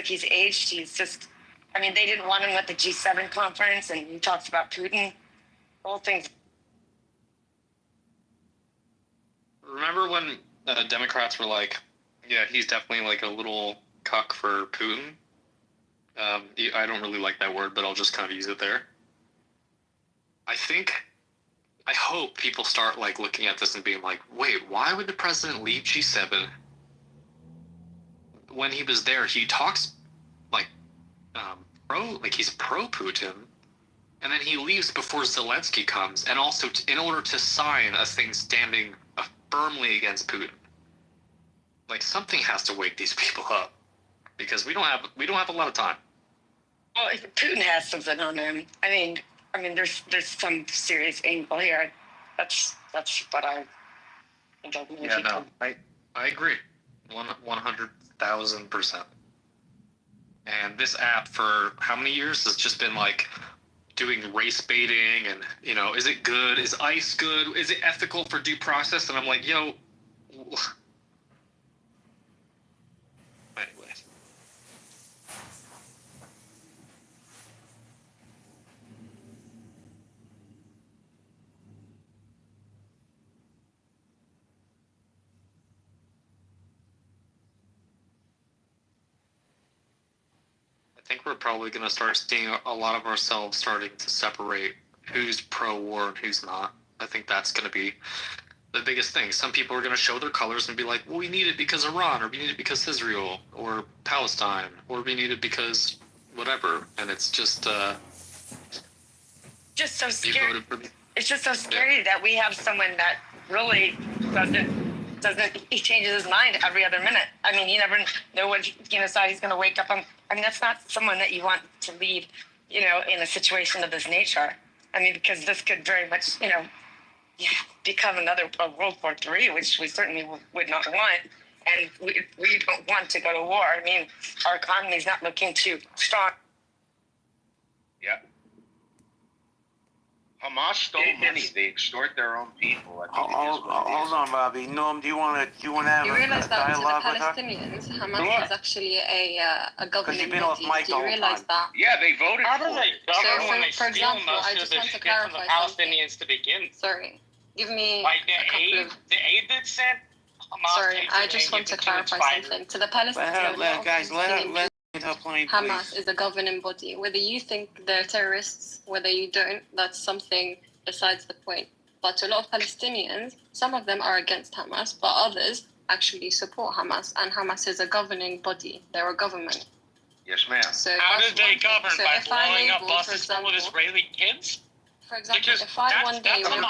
he's aged. He's just. I mean, they didn't want him at the G7 conference, and he talks about Putin. The whole thing's. Remember when Democrats were like, "Yeah, he's definitely like a little cuck for Putin." I don't really like that word, but I'll just kind of use it there. I hope people start like looking at this and being like, wait, why would the president leave G7? When he was there, he talks like he's pro Putin, and then he leaves before Zelensky comes, and also in order to sign a thing standing firmly against Putin. Like, something has to wake these people up, because we don't have a lot of time. Well, if Putin has something on him, I mean, there's some serious angle here. That's what I think. Yeah, no, I agree, 100,000%. And this app for how many years has just been like doing race baiting and is it good? Is ICE good? Is it ethical for due process? And I'm like, yo. Anyway. I think we're probably going to start seeing a lot of ourselves starting to separate who's pro-war and who's not. I think that's going to be the biggest thing. Some people are going to show their colors and be like, well, we need it because Iran, or we need it because Israel, or Palestine, or we need it because whatever. And it's just so scary. It's just so scary that we have someone that really doesn't he changes his mind every other minute. I mean, you never know what side he's going to wake up on. I mean, that's not someone that you want to lead, in a situation of this nature. I mean, because this could very much, become another World War III, which we certainly would not want. And we don't want to go to war. I mean, our economy is not looking too strong. Yeah. Hamas stole money. They extort their own people. I think Hold on, Bobby. Noam, do you want to have You a realize that to the dialogue with her? Palestinians, Hamas is actually a governing body. Do you realize that? Yeah, they voted How for do they it. govern when they for steal example, I most just of the want to shit from the clarify something. Palestinians to begin? Sorry, give me Like a the aid that's sent. Hamas Sorry, takes I it just and want gives to it its clarify fighters. something. To the Palestinians, let her point, Hamas please. is a governing body. Whether you think they're terrorists, whether you don't, that's something besides the point. But a lot of Palestinians, some of them are against Hamas, but others actually support Hamas, and Hamas is a governing body. They're a government. Yes, ma'am. So How that's do they one thing. govern? So By if I blowing up label, for buses full of example, Israeli kids? for example, Because if I one day that's want